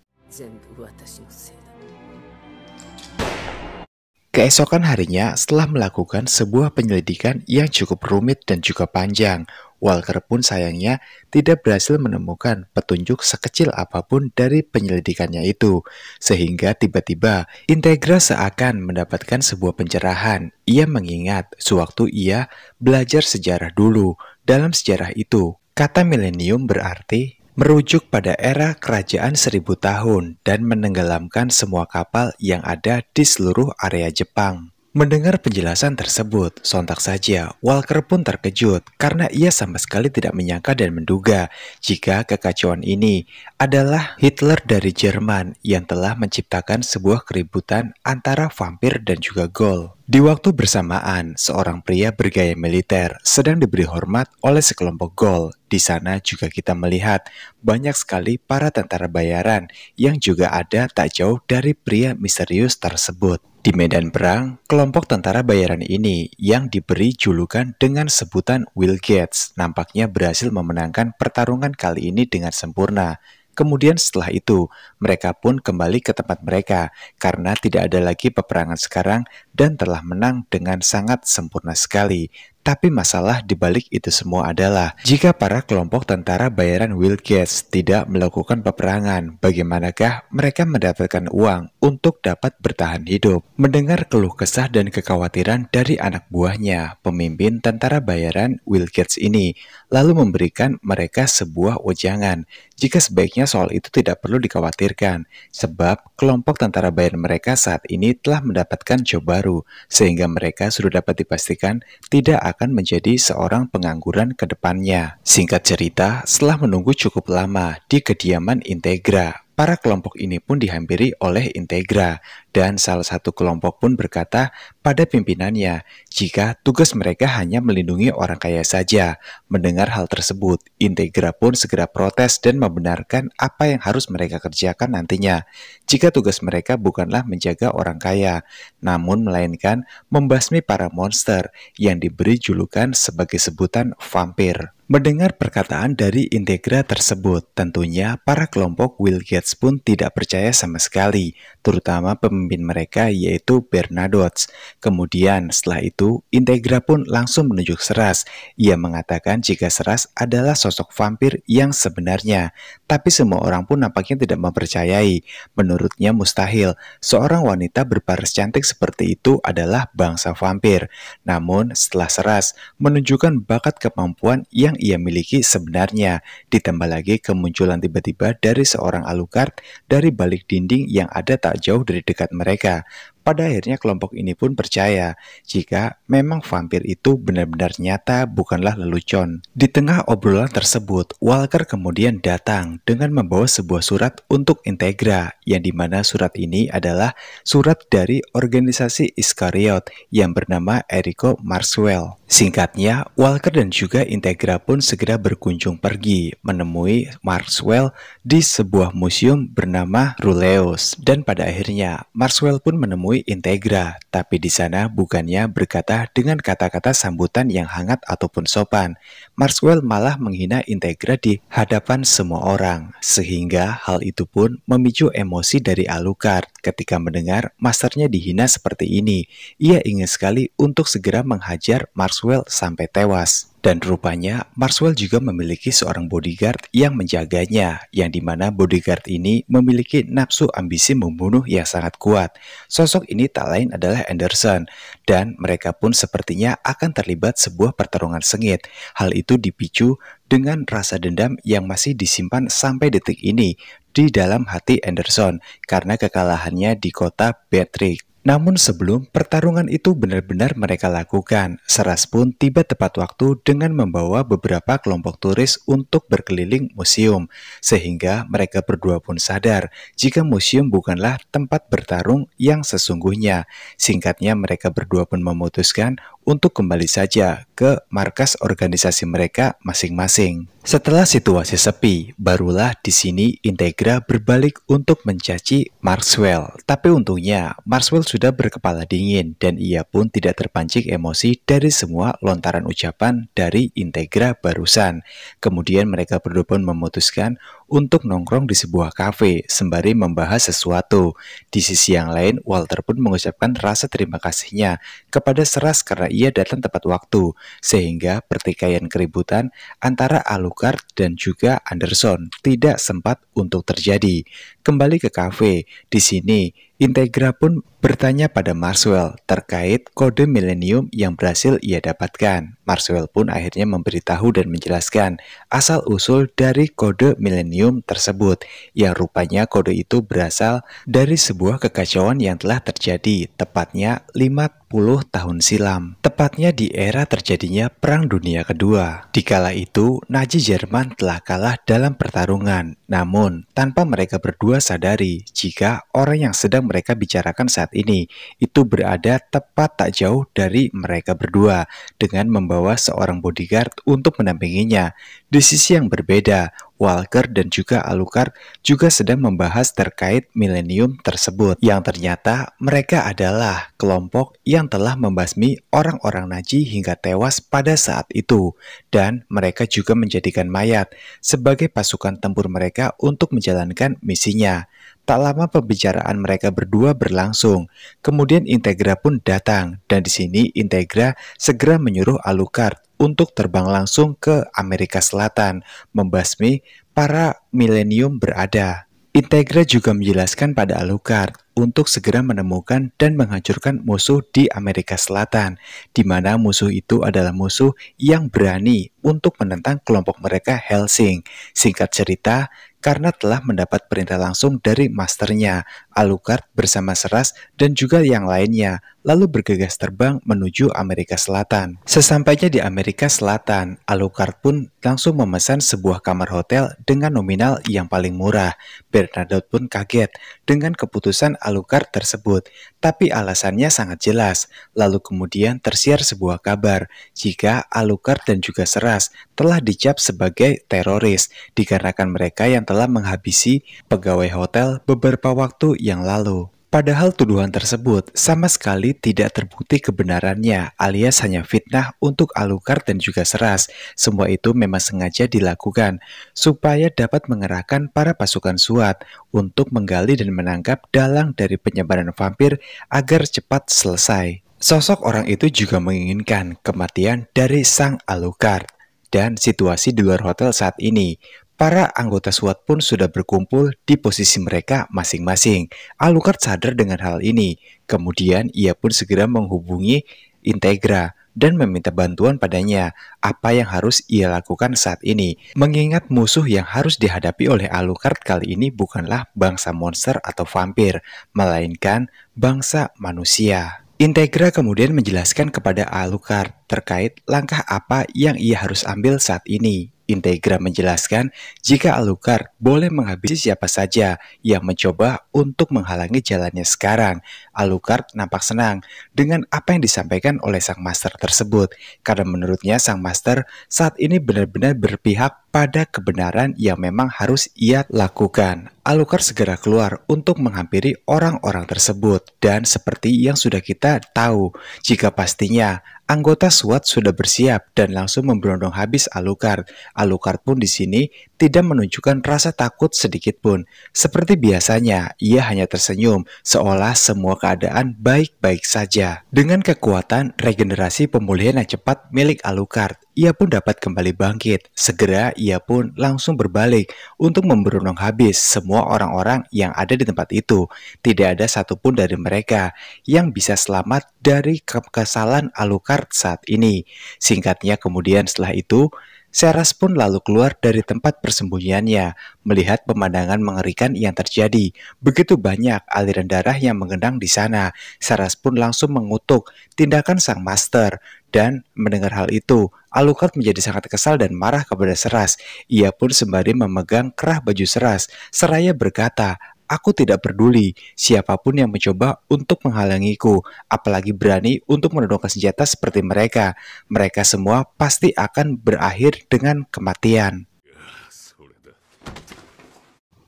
Keesokan harinya, setelah melakukan sebuah penyelidikan yang cukup rumit dan juga panjang, Walker pun sayangnya tidak berhasil menemukan petunjuk sekecil apapun dari penyelidikannya itu. Sehingga tiba-tiba, Integra seakan mendapatkan sebuah pencerahan. Ia mengingat sewaktu ia belajar sejarah dulu. Dalam sejarah itu, kata milenium berarti merujuk pada era kerajaan 1000 tahun dan menenggelamkan semua kapal yang ada di seluruh area Jepang. Mendengar penjelasan tersebut, sontak saja Walker pun terkejut karena ia sama sekali tidak menyangka dan menduga jika kekacauan ini adalah Hitler dari Jerman yang telah menciptakan sebuah keributan antara vampir dan juga Ghoul. Di waktu bersamaan, seorang pria bergaya militer sedang diberi hormat oleh sekelompok Ghoul. Di sana juga kita melihat banyak sekali para tentara bayaran yang juga ada tak jauh dari pria misterius tersebut. Di medan perang, kelompok tentara bayaran ini yang diberi julukan dengan sebutan Will Gates nampaknya berhasil memenangkan pertarungan kali ini dengan sempurna. Kemudian setelah itu, mereka pun kembali ke tempat mereka karena tidak ada lagi peperangan sekarang dan telah menang dengan sangat sempurna sekali. Tapi masalah di balik itu semua adalah jika para kelompok tentara bayaran Will Gates tidak melakukan peperangan, bagaimanakah mereka mendapatkan uang untuk dapat bertahan hidup? Mendengar keluh kesah dan kekhawatiran dari anak buahnya, pemimpin tentara bayaran Will Gates ini lalu memberikan mereka sebuah wejangan jika sebaiknya soal itu tidak perlu dikhawatirkan, sebab kelompok tentara bayaran mereka saat ini telah mendapatkan job baru, sehingga mereka sudah dapat dipastikan tidak akan menjadi seorang pengangguran ke depannya. Singkat cerita, setelah menunggu cukup lama di kediaman Integra, para kelompok ini pun dihampiri oleh Integra, dan salah satu kelompok pun berkata pada pimpinannya jika tugas mereka hanya melindungi orang kaya saja. Mendengar hal tersebut, Integra pun segera protes dan membenarkan apa yang harus mereka kerjakan nantinya. Jika tugas mereka bukanlah menjaga orang kaya, namun melainkan membasmi para monster yang diberi julukan sebagai sebutan vampir. Mendengar perkataan dari Integra tersebut, tentunya para kelompok Will Gates pun tidak percaya sama sekali, terutama pemimpin mereka yaitu Bernadotte. Kemudian setelah itu, Integra pun langsung menunjuk Seras. Ia mengatakan jika Seras adalah sosok vampir yang sebenarnya, tapi semua orang pun nampaknya tidak mempercayai. Menurutnya mustahil, seorang wanita berparas cantik seperti itu adalah bangsa vampir. Namun setelah Seras menunjukkan bakat kemampuan yang ia miliki sebenarnya, ditambah lagi kemunculan tiba-tiba dari seorang Alucard dari balik dinding yang ada tak jauh dari dekat mereka. Pada akhirnya kelompok ini pun percaya jika memang vampir itu benar-benar nyata, bukanlah lelucon. Di tengah obrolan tersebut, Walker kemudian datang dengan membawa sebuah surat untuk Integra, yang dimana surat ini adalah surat dari organisasi Iskariot yang bernama Enrico Maxwell. Singkatnya, Walker dan juga Integra pun segera berkunjung pergi menemui Maxwell di sebuah museum bernama Ruleus, dan pada akhirnya Maxwell pun menemui Integra, tapi di sana bukannya berkata dengan kata-kata sambutan yang hangat ataupun sopan. Maxwell malah menghina Integra di hadapan semua orang, sehingga hal itu pun memicu emosi dari Alucard. Ketika mendengar masternya dihina seperti ini, ia ingin sekali untuk segera menghajar Maxwell sampai tewas. Dan rupanya Maxwell juga memiliki seorang bodyguard yang menjaganya, yang dimana bodyguard ini memiliki nafsu ambisi membunuh yang sangat kuat. Sosok ini tak lain adalah Anderson, dan mereka pun sepertinya akan terlibat sebuah pertarungan sengit. Hal itu dipicu dengan rasa dendam yang masih disimpan sampai detik ini di dalam hati Anderson karena kekalahannya di kota Beatrix. Namun sebelum pertarungan itu benar-benar mereka lakukan, Seras pun tiba tepat waktu dengan membawa beberapa kelompok turis untuk berkeliling museum, sehingga mereka berdua pun sadar jika museum bukanlah tempat bertarung yang sesungguhnya. Singkatnya, mereka berdua pun memutuskan untuk kembali saja ke markas organisasi mereka masing-masing. Setelah situasi sepi, barulah di sini Integra berbalik untuk mencaci Maxwell. Tapi untungnya, Maxwell sudah berkepala dingin dan ia pun tidak terpancing emosi dari semua lontaran ucapan dari Integra barusan. Kemudian mereka berdua pun memutuskan untuk nongkrong di sebuah kafe sembari membahas sesuatu. Di sisi yang lain, Walter pun mengucapkan rasa terima kasihnya kepada Seras karena ia datang tepat waktu, sehingga pertikaian keributan antara Alucard dan juga Anderson tidak sempat untuk terjadi. Kembali ke kafe, di sini Integra pun bertanya pada Maxwell terkait kode milenium yang berhasil ia dapatkan. Maxwell pun akhirnya memberitahu dan menjelaskan asal-usul dari kode milenium tersebut, yang rupanya kode itu berasal dari sebuah kekacauan yang telah terjadi, tepatnya 50 tahun silam. Tepatnya di era terjadinya Perang Dunia Kedua. Dikala itu, Nazi Jerman telah kalah dalam pertarungan. Namun, tanpa mereka berdua sadari jika orang yang sedang mereka bicarakan saat ini itu berada tepat tak jauh dari mereka berdua dengan membawa seorang bodyguard untuk mendampinginya. Di sisi yang berbeda, Walker dan juga Alucard juga sedang membahas terkait milenium tersebut, yang ternyata mereka adalah kelompok yang telah membasmi orang-orang Nazi hingga tewas pada saat itu, dan mereka juga menjadikan mayat sebagai pasukan tempur mereka untuk menjalankan misinya. Tak lama pembicaraan mereka berdua berlangsung, kemudian Integra pun datang, dan di sini Integra segera menyuruh Alucard untuk terbang langsung ke Amerika Selatan, membasmi para milenium berada. Integra juga menjelaskan pada Alucard untuk segera menemukan dan menghancurkan musuh di Amerika Selatan, di mana musuh itu adalah musuh yang berani untuk menentang kelompok mereka Hellsing. Singkat cerita, karena telah mendapat perintah langsung dari masternya, Alucard bersama Seras dan juga yang lainnya lalu bergegas terbang menuju Amerika Selatan. Sesampainya di Amerika Selatan, Alucard pun langsung memesan sebuah kamar hotel dengan nominal yang paling murah. Bernadotte pun kaget dengan keputusan Alucard tersebut, tapi alasannya sangat jelas. Lalu kemudian tersiar sebuah kabar jika Alucard dan juga Seras telah dicap sebagai teroris dikarenakan mereka yang telah menghabisi pegawai hotel beberapa waktu yang lalu. Padahal tuduhan tersebut sama sekali tidak terbukti kebenarannya, alias hanya fitnah untuk Alucard dan juga Seras. Semua itu memang sengaja dilakukan supaya dapat mengerahkan para pasukan SWAT untuk menggali dan menangkap dalang dari penyebaran vampir agar cepat selesai. Sosok orang itu juga menginginkan kematian dari sang Alucard. Dan situasi di luar hotel saat ini, para anggota SWAT pun sudah berkumpul di posisi mereka masing-masing. Alucard sadar dengan hal ini. Kemudian ia pun segera menghubungi Integra dan meminta bantuan padanya apa yang harus ia lakukan saat ini. Mengingat musuh yang harus dihadapi oleh Alucard kali ini bukanlah bangsa monster atau vampir, melainkan bangsa manusia. Integra kemudian menjelaskan kepada Alucard terkait langkah apa yang ia harus ambil saat ini. Integra menjelaskan jika Alucard boleh menghabisi siapa saja yang mencoba untuk menghalangi jalannya sekarang. Alucard nampak senang dengan apa yang disampaikan oleh sang master tersebut, karena menurutnya sang master saat ini benar-benar berpihak pada kebenaran yang memang harus ia lakukan. Alucard segera keluar untuk menghampiri orang-orang tersebut, dan seperti yang sudah kita tahu, jika pastinya anggota SWAT sudah bersiap dan langsung memberondong habis Alucard. Alucard pun di sini tidak menunjukkan rasa takut sedikit pun. Seperti biasanya, ia hanya tersenyum seolah semua keadaan baik-baik saja. Dengan kekuatan regenerasi pemulihan yang cepat milik Alucard, ia pun dapat kembali bangkit. Segera ia pun langsung berbalik untuk memberondong habis semua orang-orang yang ada di tempat itu. Tidak ada satupun dari mereka yang bisa selamat dari kekesalan Alucard saat ini. Singkatnya kemudian setelah itu, Seras pun lalu keluar dari tempat persembunyiannya, melihat pemandangan mengerikan yang terjadi. Begitu banyak aliran darah yang mengenang di sana. Seras pun langsung mengutuk tindakan sang master. Dan mendengar hal itu, Alucard menjadi sangat kesal dan marah kepada Seras. Ia pun sembari memegang kerah baju Seras, seraya berkata, "Aku tidak peduli siapapun yang mencoba untuk menghalangiku, apalagi berani untuk menodongkan senjata seperti mereka. Mereka semua pasti akan berakhir dengan kematian."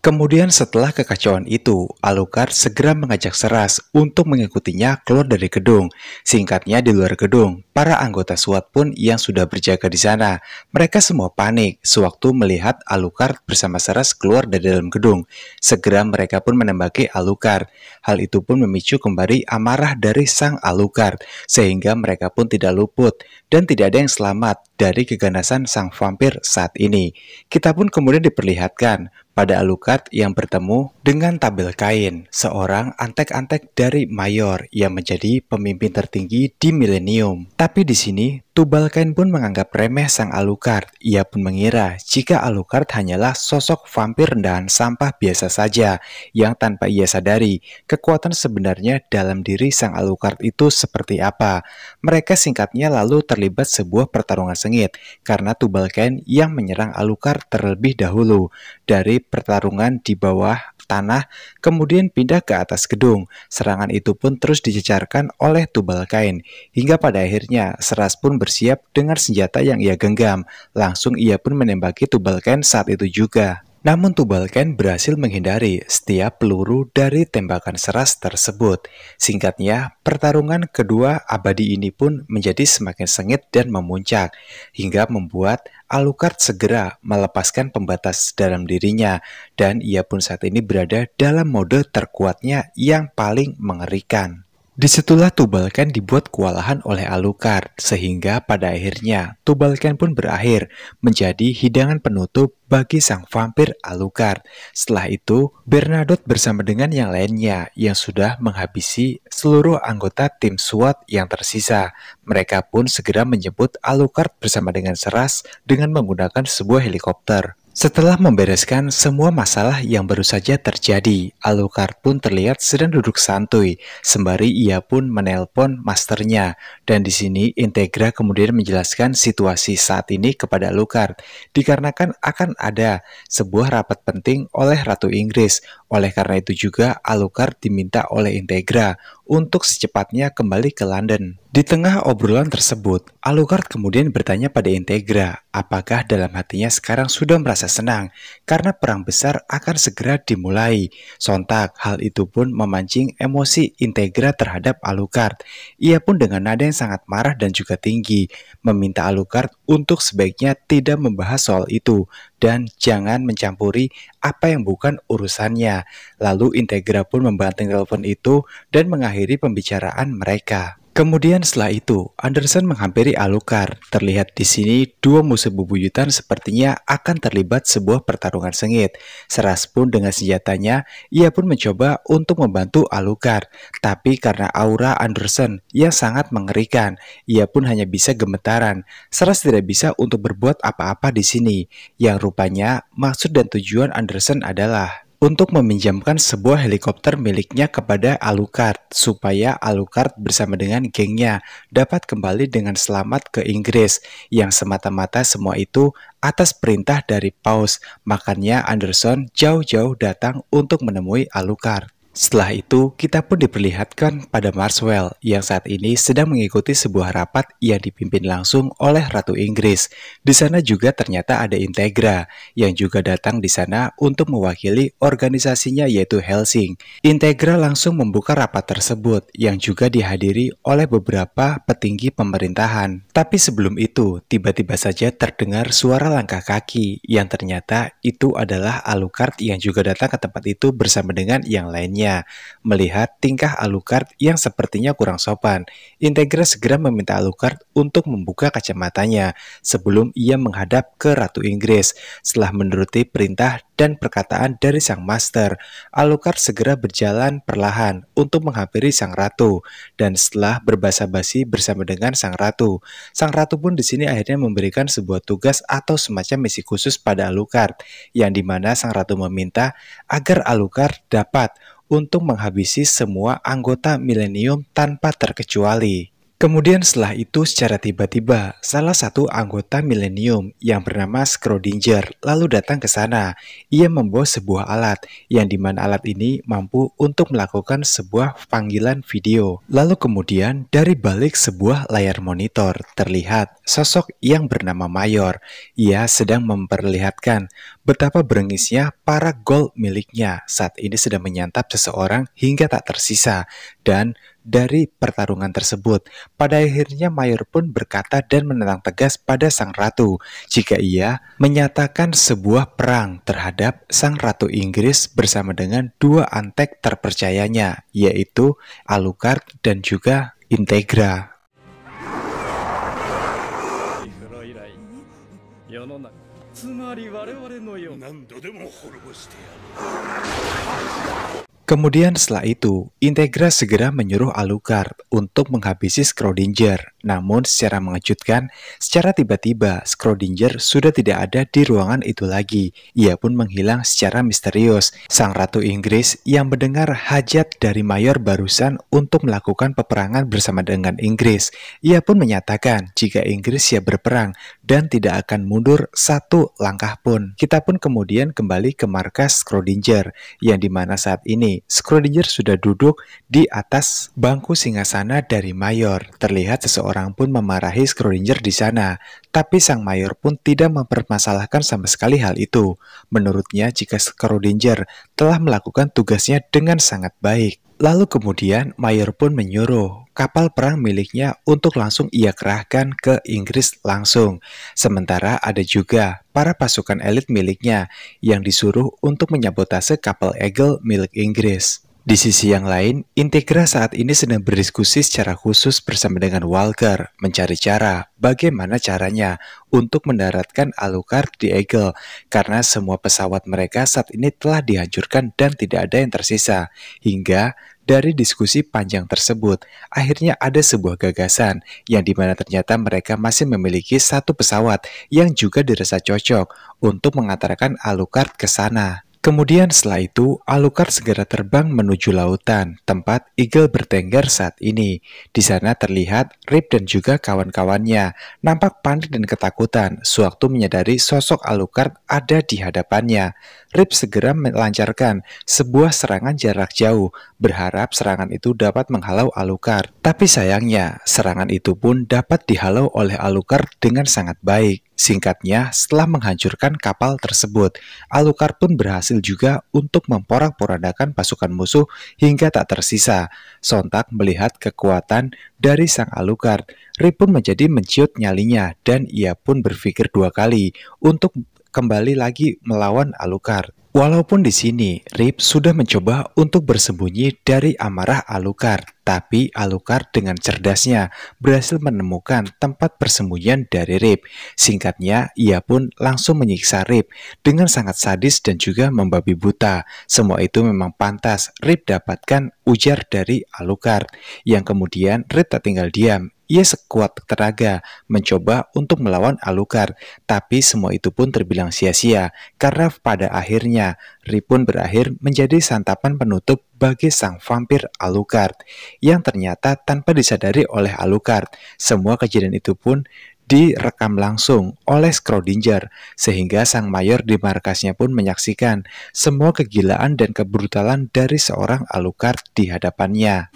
Kemudian setelah kekacauan itu, Alucard segera mengajak Seras untuk mengikutinya keluar dari gedung. Singkatnya di luar gedung, para anggota SWAT pun yang sudah berjaga di sana. Mereka semua panik sewaktu melihat Alucard bersama Seras keluar dari dalam gedung. Segera mereka pun menembaki Alucard. Hal itu pun memicu kembali amarah dari sang Alucard, sehingga mereka pun tidak luput dan tidak ada yang selamat dari keganasan sang vampir saat ini. Kita pun kemudian diperlihatkan pada Alucard yang bertemu dengan Tabel Kain, seorang antek-antek dari Mayor yang menjadi pemimpin tertinggi di Millennium. Tapi di sini, Tubal Kain pun menganggap remeh sang Alucard. Ia pun mengira jika Alucard hanyalah sosok vampir rendahan sampah biasa saja, yang tanpa ia sadari, kekuatan sebenarnya dalam diri sang Alucard itu seperti apa. Mereka singkatnya lalu terlibat sebuah pertarungan sengit, karena Tubal Kain yang menyerang Alucard terlebih dahulu. Dari pertarungan di bawah tanah, kemudian pindah ke atas gedung. Serangan itu pun terus dicecarkan oleh Tubal Kain, hingga pada akhirnya Seras pun bersiap dengan senjata yang ia genggam. Langsung ia pun menembaki Tubal Kain saat itu juga. Namun Tubal Kain berhasil menghindari setiap peluru dari tembakan Seras tersebut. Singkatnya, pertarungan kedua abadi ini pun menjadi semakin sengit dan memuncak, hingga membuat Alucard segera melepaskan pembatas dalam dirinya, dan ia pun saat ini berada dalam mode terkuatnya yang paling mengerikan. Disitulah Tubal Kain dibuat kewalahan oleh Alucard, sehingga pada akhirnya Tubal Kain pun berakhir menjadi hidangan penutup bagi sang vampir Alucard. Setelah itu, Bernadotte bersama dengan yang lainnya yang sudah menghabisi seluruh anggota tim SWAT yang tersisa. Mereka pun segera menjemput Alucard bersama dengan Seras dengan menggunakan sebuah helikopter. Setelah membereskan semua masalah yang baru saja terjadi, Alucard pun terlihat sedang duduk santuy, sembari ia pun menelpon masternya. Dan di sini Integra kemudian menjelaskan situasi saat ini kepada Alucard, dikarenakan akan ada sebuah rapat penting oleh Ratu Inggris. Oleh karena itu juga Alucard diminta oleh Integra untuk secepatnya kembali ke London. Di tengah obrolan tersebut, Alucard kemudian bertanya pada Integra, apakah dalam hatinya sekarang sudah merasa senang karena perang besar akan segera dimulai. Sontak, hal itu pun memancing emosi Integra terhadap Alucard. Ia pun dengan nada yang sangat marah dan juga tinggi, meminta Alucard untuk sebaiknya tidak membahas soal itu dan jangan mencampuri apa yang bukan urusannya. Lalu Integra pun membanting telepon itu dan mengakhiri pembicaraan mereka. Kemudian setelah itu, Anderson menghampiri Alucard. Terlihat di sini dua musuh bebuyutan sepertinya akan terlibat sebuah pertarungan sengit. Seras pun dengan senjatanya, ia pun mencoba untuk membantu Alucard. Tapi karena aura Anderson yang sangat mengerikan, ia pun hanya bisa gemetaran. Seras tidak bisa untuk berbuat apa-apa di sini. Yang rupanya maksud dan tujuan Anderson adalah untuk meminjamkan sebuah helikopter miliknya kepada Alucard, supaya Alucard bersama dengan gengnya dapat kembali dengan selamat ke Inggris, yang semata-mata semua itu atas perintah dari Paus. Makanya Anderson jauh-jauh datang untuk menemui Alucard. Setelah itu, kita pun diperlihatkan pada Maxwell yang saat ini sedang mengikuti sebuah rapat yang dipimpin langsung oleh Ratu Inggris. Di sana juga ternyata ada Integra yang juga datang di sana untuk mewakili organisasinya yaitu Hellsing. Integra langsung membuka rapat tersebut yang juga dihadiri oleh beberapa petinggi pemerintahan. Tapi sebelum itu, tiba-tiba saja terdengar suara langkah kaki yang ternyata itu adalah Alucard yang juga datang ke tempat itu bersama dengan yang lainnya. kacamatanya. Melihat tingkah Alucard yang sepertinya kurang sopan, Integra segera meminta Alucard untuk membuka kacamatanya sebelum ia menghadap ke Ratu Inggris. Setelah menuruti perintah dan perkataan dari sang master, Alucard segera berjalan perlahan untuk menghampiri sang ratu. Dan setelah berbasa-basi bersama dengan sang ratu pun di sini akhirnya memberikan sebuah tugas atau semacam misi khusus pada Alucard, yang dimana sang ratu meminta agar Alucard dapat untuk menghabisi semua anggota Millennium tanpa terkecuali. Kemudian setelah itu secara tiba-tiba, salah satu anggota Millennium yang bernama Schrodinger lalu datang ke sana. Ia membawa sebuah alat, yang dimana alat ini mampu untuk melakukan sebuah panggilan video. Lalu kemudian dari balik sebuah layar monitor terlihat sosok yang bernama Mayor. Ia sedang memperlihatkan betapa berengisnya para gold miliknya saat ini sedang menyantap seseorang hingga tak tersisa. Dan dari pertarungan tersebut, pada akhirnya Mayor pun berkata dan menentang tegas pada sang ratu jika ia menyatakan sebuah perang terhadap sang ratu Inggris bersama dengan dua antek terpercayanya, yaitu Alucard dan juga Integra. Kemudian setelah itu, Integra segera menyuruh Alucard untuk menghabisi Schrodinger. Namun secara mengejutkan, secara tiba-tiba Schrodinger sudah tidak ada di ruangan itu lagi. Ia pun menghilang secara misterius. Sang Ratu Inggris yang mendengar hajat dari Mayor barusan untuk melakukan peperangan bersama dengan Inggris. Ia pun menyatakan jika Inggris siap berperang dan tidak akan mundur satu langkah pun. Kita pun kemudian kembali ke markas Schrodinger, yang dimana saat ini Schrodinger sudah duduk di atas bangku singgasana dari Mayor. Terlihat seseorang pun memarahi Schrodinger di sana, tapi sang Mayor pun tidak mempermasalahkan sama sekali hal itu. Menurutnya jika Schrodinger telah melakukan tugasnya dengan sangat baik. Lalu kemudian Mayor pun menyuruh kapal perang miliknya untuk langsung ia kerahkan ke Inggris langsung. Sementara ada juga para pasukan elit miliknya yang disuruh untuk menyabotase kapal Eagle milik Inggris. Di sisi yang lain, Integra saat ini sedang berdiskusi secara khusus bersama dengan Walker, mencari cara bagaimana caranya untuk mendaratkan Alucard di Eagle, karena semua pesawat mereka saat ini telah dihancurkan dan tidak ada yang tersisa. Hingga dari diskusi panjang tersebut, akhirnya ada sebuah gagasan yang dimana ternyata mereka masih memiliki satu pesawat yang juga dirasa cocok untuk mengantarkan Alucard ke sana. Kemudian setelah itu, Alucard segera terbang menuju lautan, tempat Eagle bertengger saat ini. Di sana terlihat Rip dan juga kawan-kawannya nampak panik dan ketakutan sewaktu menyadari sosok Alucard ada di hadapannya. Rip segera melancarkan sebuah serangan jarak jauh, berharap serangan itu dapat menghalau Alucard. Tapi sayangnya, serangan itu pun dapat dihalau oleh Alucard dengan sangat baik. Singkatnya, setelah menghancurkan kapal tersebut, Alucard pun berhasil juga untuk memporak-porandakan pasukan musuh hingga tak tersisa. Sontak melihat kekuatan dari sang Alucard, Rip pun menjadi menciut nyalinya dan ia pun berpikir dua kali untuk kembali lagi melawan Alucard. Walaupun di sini Rip sudah mencoba untuk bersembunyi dari amarah Alucard, tapi Alucard dengan cerdasnya berhasil menemukan tempat persembunyian dari Rip. Singkatnya, ia pun langsung menyiksa Rip dengan sangat sadis dan juga membabi buta. Semua itu memang pantas Rip dapatkan, ujar dari Alucard, yang kemudian Rip tak tinggal diam. Ia sekuat tenaga mencoba untuk melawan Alucard, tapi semua itu pun terbilang sia-sia karena pada akhirnya Rip pun berakhir menjadi santapan penutup bagi sang vampir Alucard, yang ternyata tanpa disadari oleh Alucard. Semua kejadian itu pun direkam langsung oleh Schrodinger, sehingga sang Mayor di markasnya pun menyaksikan semua kegilaan dan kebrutalan dari seorang Alucard di hadapannya.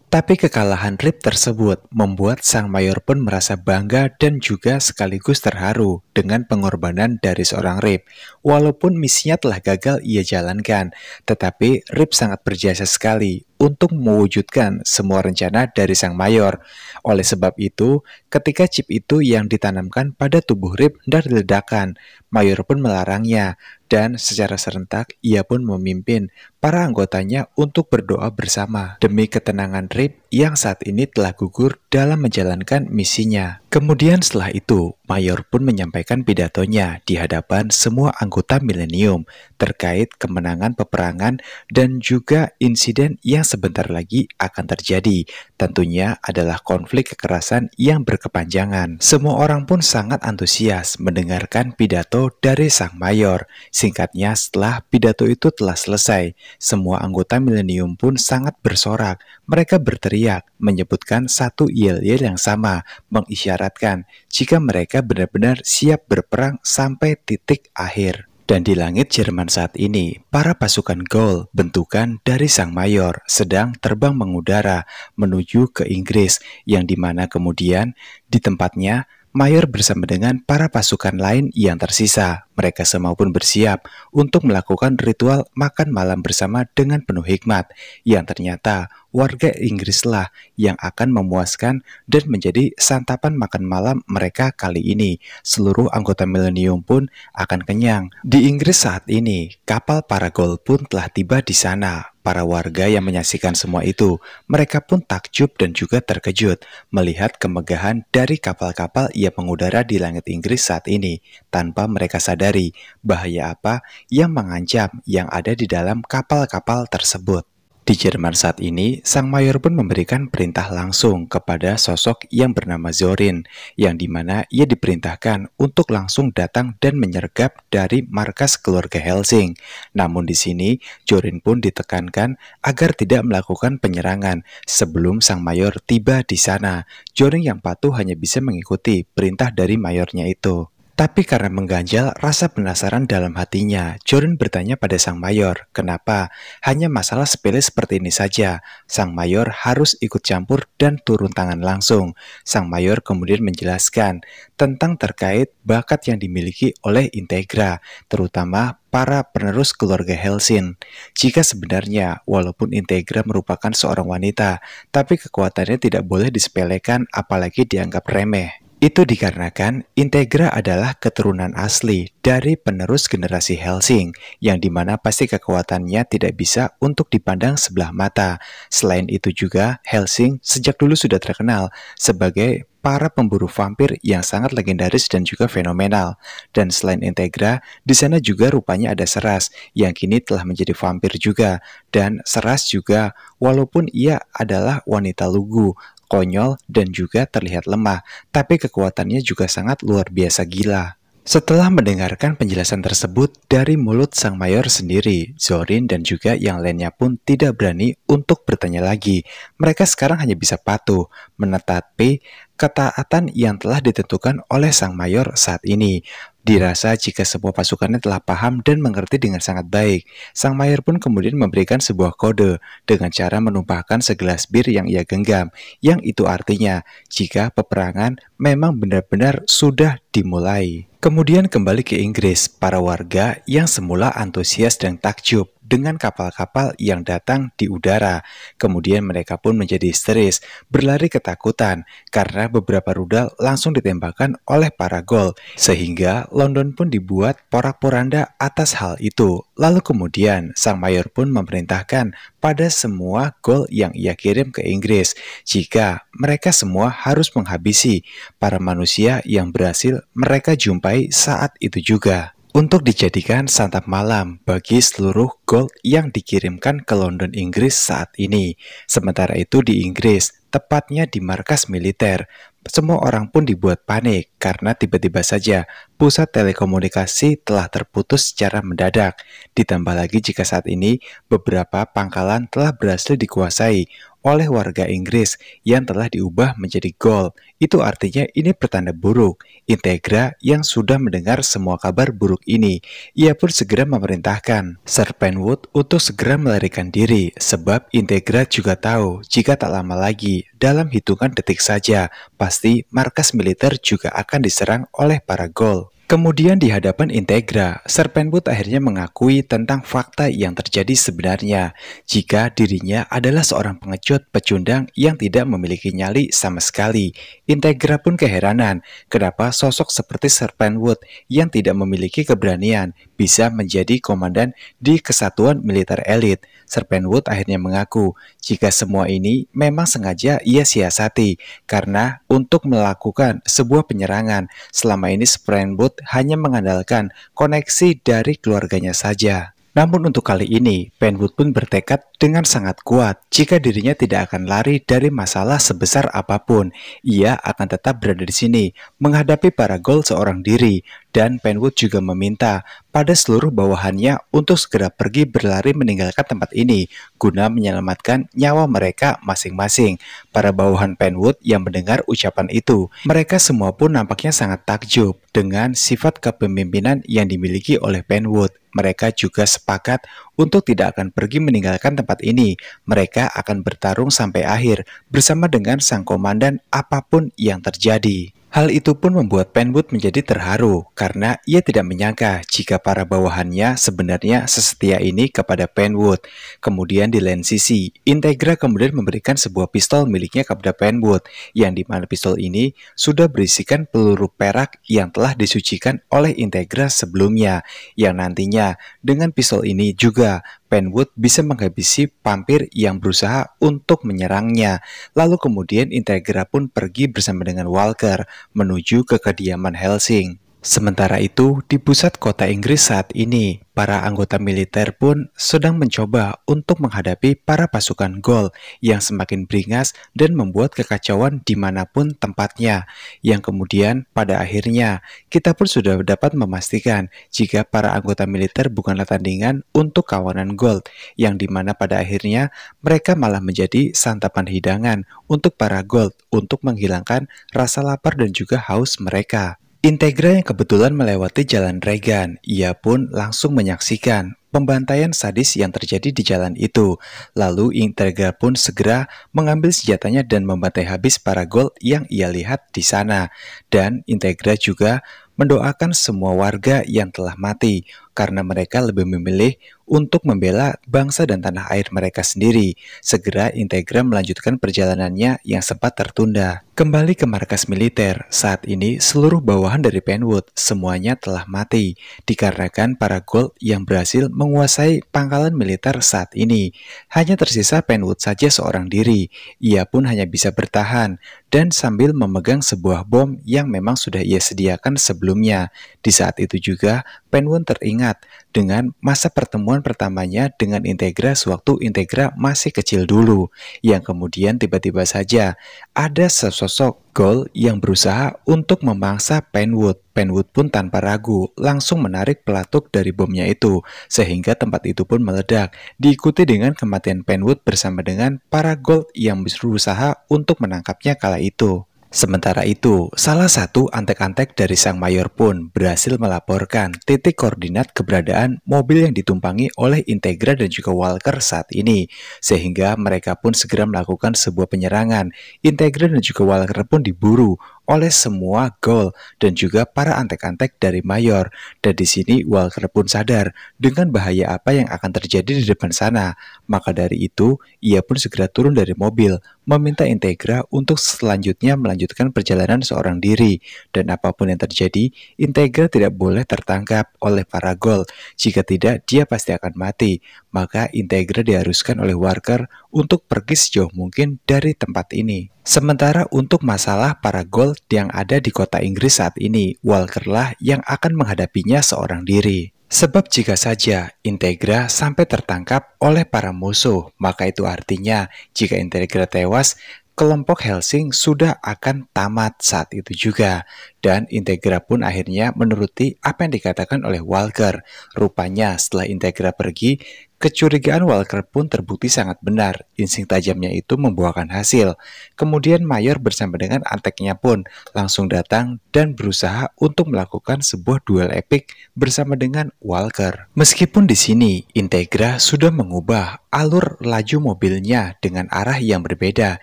Tapi kekalahan Rip tersebut membuat sang Mayor pun merasa bangga dan juga sekaligus terharu dengan pengorbanan dari seorang Rip. Walaupun misinya telah gagal ia jalankan, tetapi Rip sangat berjasa sekali untuk mewujudkan semua rencana dari sang mayor. Oleh sebab itu, ketika chip itu yang ditanamkan pada tubuh Rip hendak diledakkan, mayor pun melarangnya, dan secara serentak ia pun memimpin para anggotanya untuk berdoa bersama demi ketenangan Rip yang saat ini telah gugur dalam menjalankan misinya. Kemudian setelah itu, mayor pun menyampaikan pidatonya di hadapan semua anggota Millennium terkait kemenangan peperangan dan juga insiden yang sebentar lagi akan terjadi. Tentunya adalah konflik kekerasan yang berkepanjangan. Semua orang pun sangat antusias mendengarkan pidato dari sang mayor. Singkatnya, setelah pidato itu telah selesai, semua anggota Millennium pun sangat bersorak. Mereka berteriak, menyebutkan satu yel-yel yang sama, mengisyaratkan jika mereka benar-benar siap berperang sampai titik akhir. Dan di langit Jerman saat ini, para pasukan Gaul bentukan dari sang mayor sedang terbang mengudara menuju ke Inggris, yang dimana kemudian di tempatnya mayor bersama dengan para pasukan lain yang tersisa. Mereka semua pun bersiap untuk melakukan ritual makan malam bersama dengan penuh hikmat, yang ternyata warga Inggrislah yang akan memuaskan dan menjadi santapan makan malam mereka kali ini. Seluruh anggota Millennium pun akan kenyang. Di Inggris saat ini, kapal para Gaul pun telah tiba di sana. Para warga yang menyaksikan semua itu, mereka pun takjub dan juga terkejut melihat kemegahan dari kapal-kapal yang mengudara di langit Inggris saat ini, tanpa mereka sadari bahaya apa yang mengancam yang ada di dalam kapal-kapal tersebut. Di Jerman saat ini, sang mayor pun memberikan perintah langsung kepada sosok yang bernama Zorin, yang dimana ia diperintahkan untuk langsung datang dan menyergap dari markas keluarga Helsing. Namun di sini, Zorin pun ditekankan agar tidak melakukan penyerangan sebelum sang mayor tiba di sana. Zorin yang patuh hanya bisa mengikuti perintah dari mayornya itu. Tapi karena mengganjal rasa penasaran dalam hatinya, Zorin bertanya pada sang mayor, kenapa hanya masalah sepele seperti ini saja sang mayor harus ikut campur dan turun tangan langsung. Sang mayor kemudian menjelaskan tentang terkait bakat yang dimiliki oleh Integra, terutama para penerus keluarga Helsing. Jika sebenarnya walaupun Integra merupakan seorang wanita, tapi kekuatannya tidak boleh disepelekan apalagi dianggap remeh. Itu dikarenakan Integra adalah keturunan asli dari penerus generasi Helsing, yang dimana pasti kekuatannya tidak bisa untuk dipandang sebelah mata. Selain itu juga, Helsing sejak dulu sudah terkenal sebagai para pemburu vampir yang sangat legendaris dan juga fenomenal. Dan selain Integra, di sana juga rupanya ada Seras yang kini telah menjadi vampir juga. Dan Seras juga, walaupun ia adalah wanita lugu, konyol, dan juga terlihat lemah, tapi kekuatannya juga sangat luar biasa gila. Setelah mendengarkan penjelasan tersebut dari mulut sang mayor sendiri, Zorin dan juga yang lainnya pun tidak berani untuk bertanya lagi. Mereka sekarang hanya bisa patuh, menetapi ketaatan yang telah ditentukan oleh sang mayor saat ini. Dirasa jika semua pasukannya telah paham dan mengerti dengan sangat baik, sang mayor pun kemudian memberikan sebuah kode dengan cara menumpahkan segelas bir yang ia genggam, yang itu artinya jika peperangan memang benar-benar sudah dimulai. Kemudian kembali ke Inggris, para warga yang semula antusias dan takjub dengan kapal-kapal yang datang di udara. Kemudian mereka pun menjadi histeris, berlari ketakutan karena beberapa rudal langsung ditembakkan oleh para Gaul, sehingga London pun dibuat porak-poranda atas hal itu. Lalu kemudian sang mayor pun memerintahkan pada semua Gaul yang ia kirim ke Inggris jika mereka semua harus menghabisi para manusia yang berhasil mereka jumpai saat itu juga, untuk dijadikan santap malam bagi seluruh Gaul yang dikirimkan ke London, Inggris saat ini. Sementara itu di Inggris, tepatnya di markas militer, semua orang pun dibuat panik karena tiba-tiba saja pusat telekomunikasi telah terputus secara mendadak. Ditambah lagi jika saat ini beberapa pangkalan telah berhasil dikuasai oleh warga Inggris yang telah diubah menjadi Gaul. Itu artinya ini pertanda buruk. Integra yang sudah mendengar semua kabar buruk ini, ia pun segera memerintahkan Sir Penwood untuk segera melarikan diri, sebab Integra juga tahu jika tak lama lagi, dalam hitungan detik saja, pasti markas militer juga akan diserang oleh para Gaul. Kemudian di hadapan Integra, Serpenwood akhirnya mengakui tentang fakta yang terjadi sebenarnya, jika dirinya adalah seorang pengecut pecundang yang tidak memiliki nyali sama sekali. Integra pun keheranan, kenapa sosok seperti Serpenwood yang tidak memiliki keberanian bisa menjadi komandan di kesatuan militer elit. Serpenwood akhirnya mengaku jika semua ini memang sengaja ia siasati, karena untuk melakukan sebuah penyerangan, selama ini Serpenwood hanya mengandalkan koneksi dari keluarganya saja. Namun untuk kali ini, Penwood pun bertekad dengan sangat kuat jika dirinya tidak akan lari dari masalah sebesar apapun. Ia akan tetap berada di sini, menghadapi para gol seorang diri. Dan Penwood juga meminta pada seluruh bawahannya untuk segera pergi berlari meninggalkan tempat ini, guna menyelamatkan nyawa mereka masing-masing. Para bawahan Penwood yang mendengar ucapan itu, mereka semua pun nampaknya sangat takjub dengan sifat kepemimpinan yang dimiliki oleh Penwood. Mereka juga sepakat untuk tidak akan pergi meninggalkan tempat ini. Mereka akan bertarung sampai akhir bersama dengan sang komandan apapun yang terjadi. Hal itu pun membuat Penwood menjadi terharu karena ia tidak menyangka jika para bawahannya sebenarnya sesetia ini kepada Penwood. Kemudian di lain sisi, Integra kemudian memberikan sebuah pistol miliknya kepada Penwood, yang dimana pistol ini sudah berisikan peluru perak yang telah disucikan oleh Integra sebelumnya, yang nantinya dengan pistol ini juga Penwood bisa menghabisi vampir yang berusaha untuk menyerangnya. Lalu kemudian Integra pun pergi bersama dengan Walker menuju ke kediaman Helsing. Sementara itu, di pusat kota Inggris saat ini, para anggota militer pun sedang mencoba untuk menghadapi para pasukan Ghoul yang semakin beringas dan membuat kekacauan dimanapun tempatnya. Yang kemudian pada akhirnya, kita pun sudah dapat memastikan jika para anggota militer bukanlah tandingan untuk kawanan Ghoul, yang dimana pada akhirnya mereka malah menjadi santapan hidangan untuk para Ghoul untuk menghilangkan rasa lapar dan juga haus mereka. Integra yang kebetulan melewati jalan Regan, ia pun langsung menyaksikan pembantaian sadis yang terjadi di jalan itu. Lalu Integra pun segera mengambil senjatanya dan membantai habis para Ghoul yang ia lihat di sana. Dan Integra juga mendoakan semua warga yang telah mati, karena mereka lebih memilih untuk membela bangsa dan tanah air mereka sendiri. Segera Integra melanjutkan perjalanannya yang sempat tertunda. Kembali ke markas militer, saat ini seluruh bawahan dari Penwood semuanya telah mati, dikarenakan para Ghoul yang berhasil menguasai pangkalan militer saat ini. Hanya tersisa Penwood saja seorang diri. Ia pun hanya bisa bertahan, dan sambil memegang sebuah bom yang memang sudah ia sediakan sebelumnya. Di saat itu juga, Penwood teringat dengan masa pertemuan pertamanya dengan Integra sewaktu Integra masih kecil dulu, yang kemudian tiba-tiba saja ada sesosok Ghoul yang berusaha untuk memangsa Penwood. Penwood pun tanpa ragu langsung menarik pelatuk dari bomnya itu, sehingga tempat itu pun meledak, diikuti dengan kematian Penwood bersama dengan para Ghoul yang berusaha untuk menangkapnya kala itu. Sementara itu, salah satu antek-antek dari sang mayor pun berhasil melaporkan titik koordinat keberadaan mobil yang ditumpangi oleh Integra dan juga Walker saat ini, sehingga mereka pun segera melakukan sebuah penyerangan. Integra dan juga Walker pun diburu oleh semua Ghoul dan juga para antek-antek dari mayor. Dan di sini Walker pun sadar dengan bahaya apa yang akan terjadi di depan sana. Maka dari itu, ia pun segera turun dari mobil, meminta Integra untuk selanjutnya melanjutkan perjalanan seorang diri. Dan apapun yang terjadi, Integra tidak boleh tertangkap oleh para Ghoul. Jika tidak, dia pasti akan mati. Maka Integra diharuskan oleh Walker untuk pergi sejauh mungkin dari tempat ini. Sementara untuk masalah para Ghoul yang ada di kota Inggris saat ini, Walker lah yang akan menghadapinya seorang diri. Sebab jika saja Integra sampai tertangkap oleh para musuh, maka itu artinya jika Integra tewas, kelompok Helsing sudah akan tamat saat itu juga. Dan Integra pun akhirnya menuruti apa yang dikatakan oleh Walker. Rupanya setelah Integra pergi, kecurigaan Walker pun terbukti sangat benar. Insting tajamnya itu membuahkan hasil. Kemudian Mayor bersama dengan anteknya pun langsung datang dan berusaha untuk melakukan sebuah duel epik bersama dengan Walker. Meskipun di sini Integra sudah mengubah alur laju mobilnya dengan arah yang berbeda,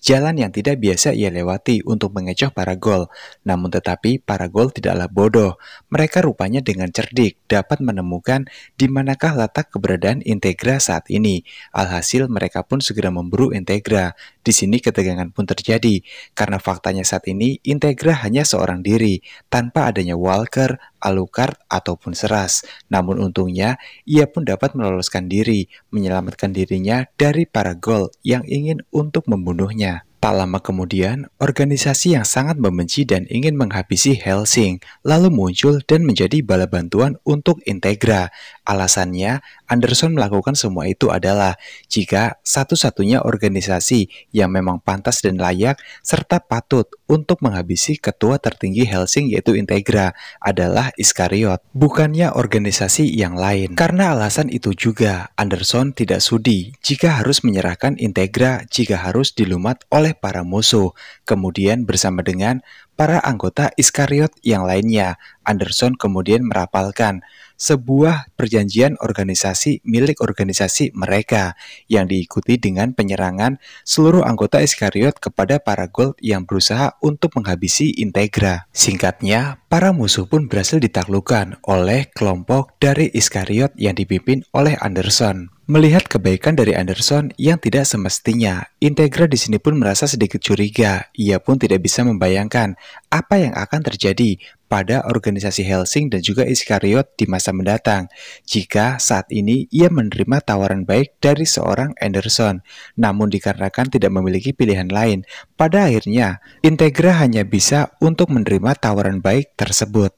jalan yang tidak biasa ia lewati untuk mengecoh para gol. Namun tetapi para gol tidaklah bodoh. Mereka rupanya dengan cerdik dapat menemukan di manakah letak keberadaan Integra saat ini. Alhasil mereka pun segera memburu Integra. Di sini ketegangan pun terjadi karena faktanya saat ini Integra hanya seorang diri tanpa adanya Walker, Alucard ataupun Seras. Namun untungnya ia pun dapat meloloskan diri, menyelamatkan dirinya dari para gol yang ingin untuk membunuhnya. Tak lama kemudian, organisasi yang sangat membenci dan ingin menghabisi Hellsing lalu muncul dan menjadi bala bantuan untuk Integra. Alasannya, Anderson melakukan semua itu adalah jika satu-satunya organisasi yang memang pantas dan layak serta patut untuk menghabisi ketua tertinggi Hellsing yaitu Integra adalah Iskariot, bukannya organisasi yang lain. Karena alasan itu juga, Anderson tidak sudi jika harus menyerahkan Integra jika harus dilumat oleh para musuh. Kemudian bersama dengan para anggota Iskariot yang lainnya, Anderson kemudian merapalkan sebuah perjanjian organisasi milik organisasi mereka yang diikuti dengan penyerangan seluruh anggota Iskariot kepada para Gold yang berusaha untuk menghabisi Integra. Singkatnya, para musuh pun berhasil ditaklukkan oleh kelompok dari Iskariot yang dipimpin oleh Anderson. Melihat kebaikan dari Anderson yang tidak semestinya, Integra di sini pun merasa sedikit curiga. Ia pun tidak bisa membayangkan apa yang akan terjadi pada organisasi Hellsing dan juga Iskariot di masa mendatang jika saat ini ia menerima tawaran baik dari seorang Anderson. Namun dikarenakan tidak memiliki pilihan lain, pada akhirnya Integra hanya bisa untuk menerima tawaran baik tersebut.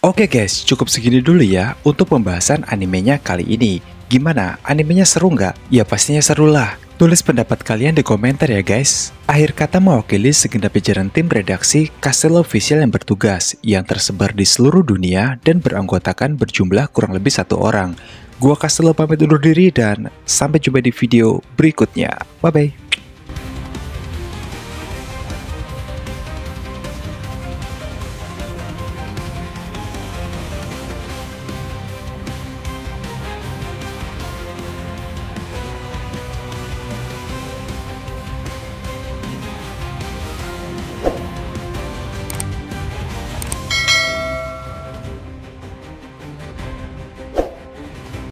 Oke guys, cukup segini dulu ya untuk pembahasan animenya kali ini. Gimana? Animenya seru nggak? Ya pastinya seru lah. Tulis pendapat kalian di komentar ya guys. Akhir kata mewakili segenap jajaran tim redaksi Kastel Official yang bertugas, yang tersebar di seluruh dunia dan beranggotakan berjumlah kurang lebih 1 orang. Gua Kastel pamit undur diri dan sampai jumpa di video berikutnya. Bye-bye.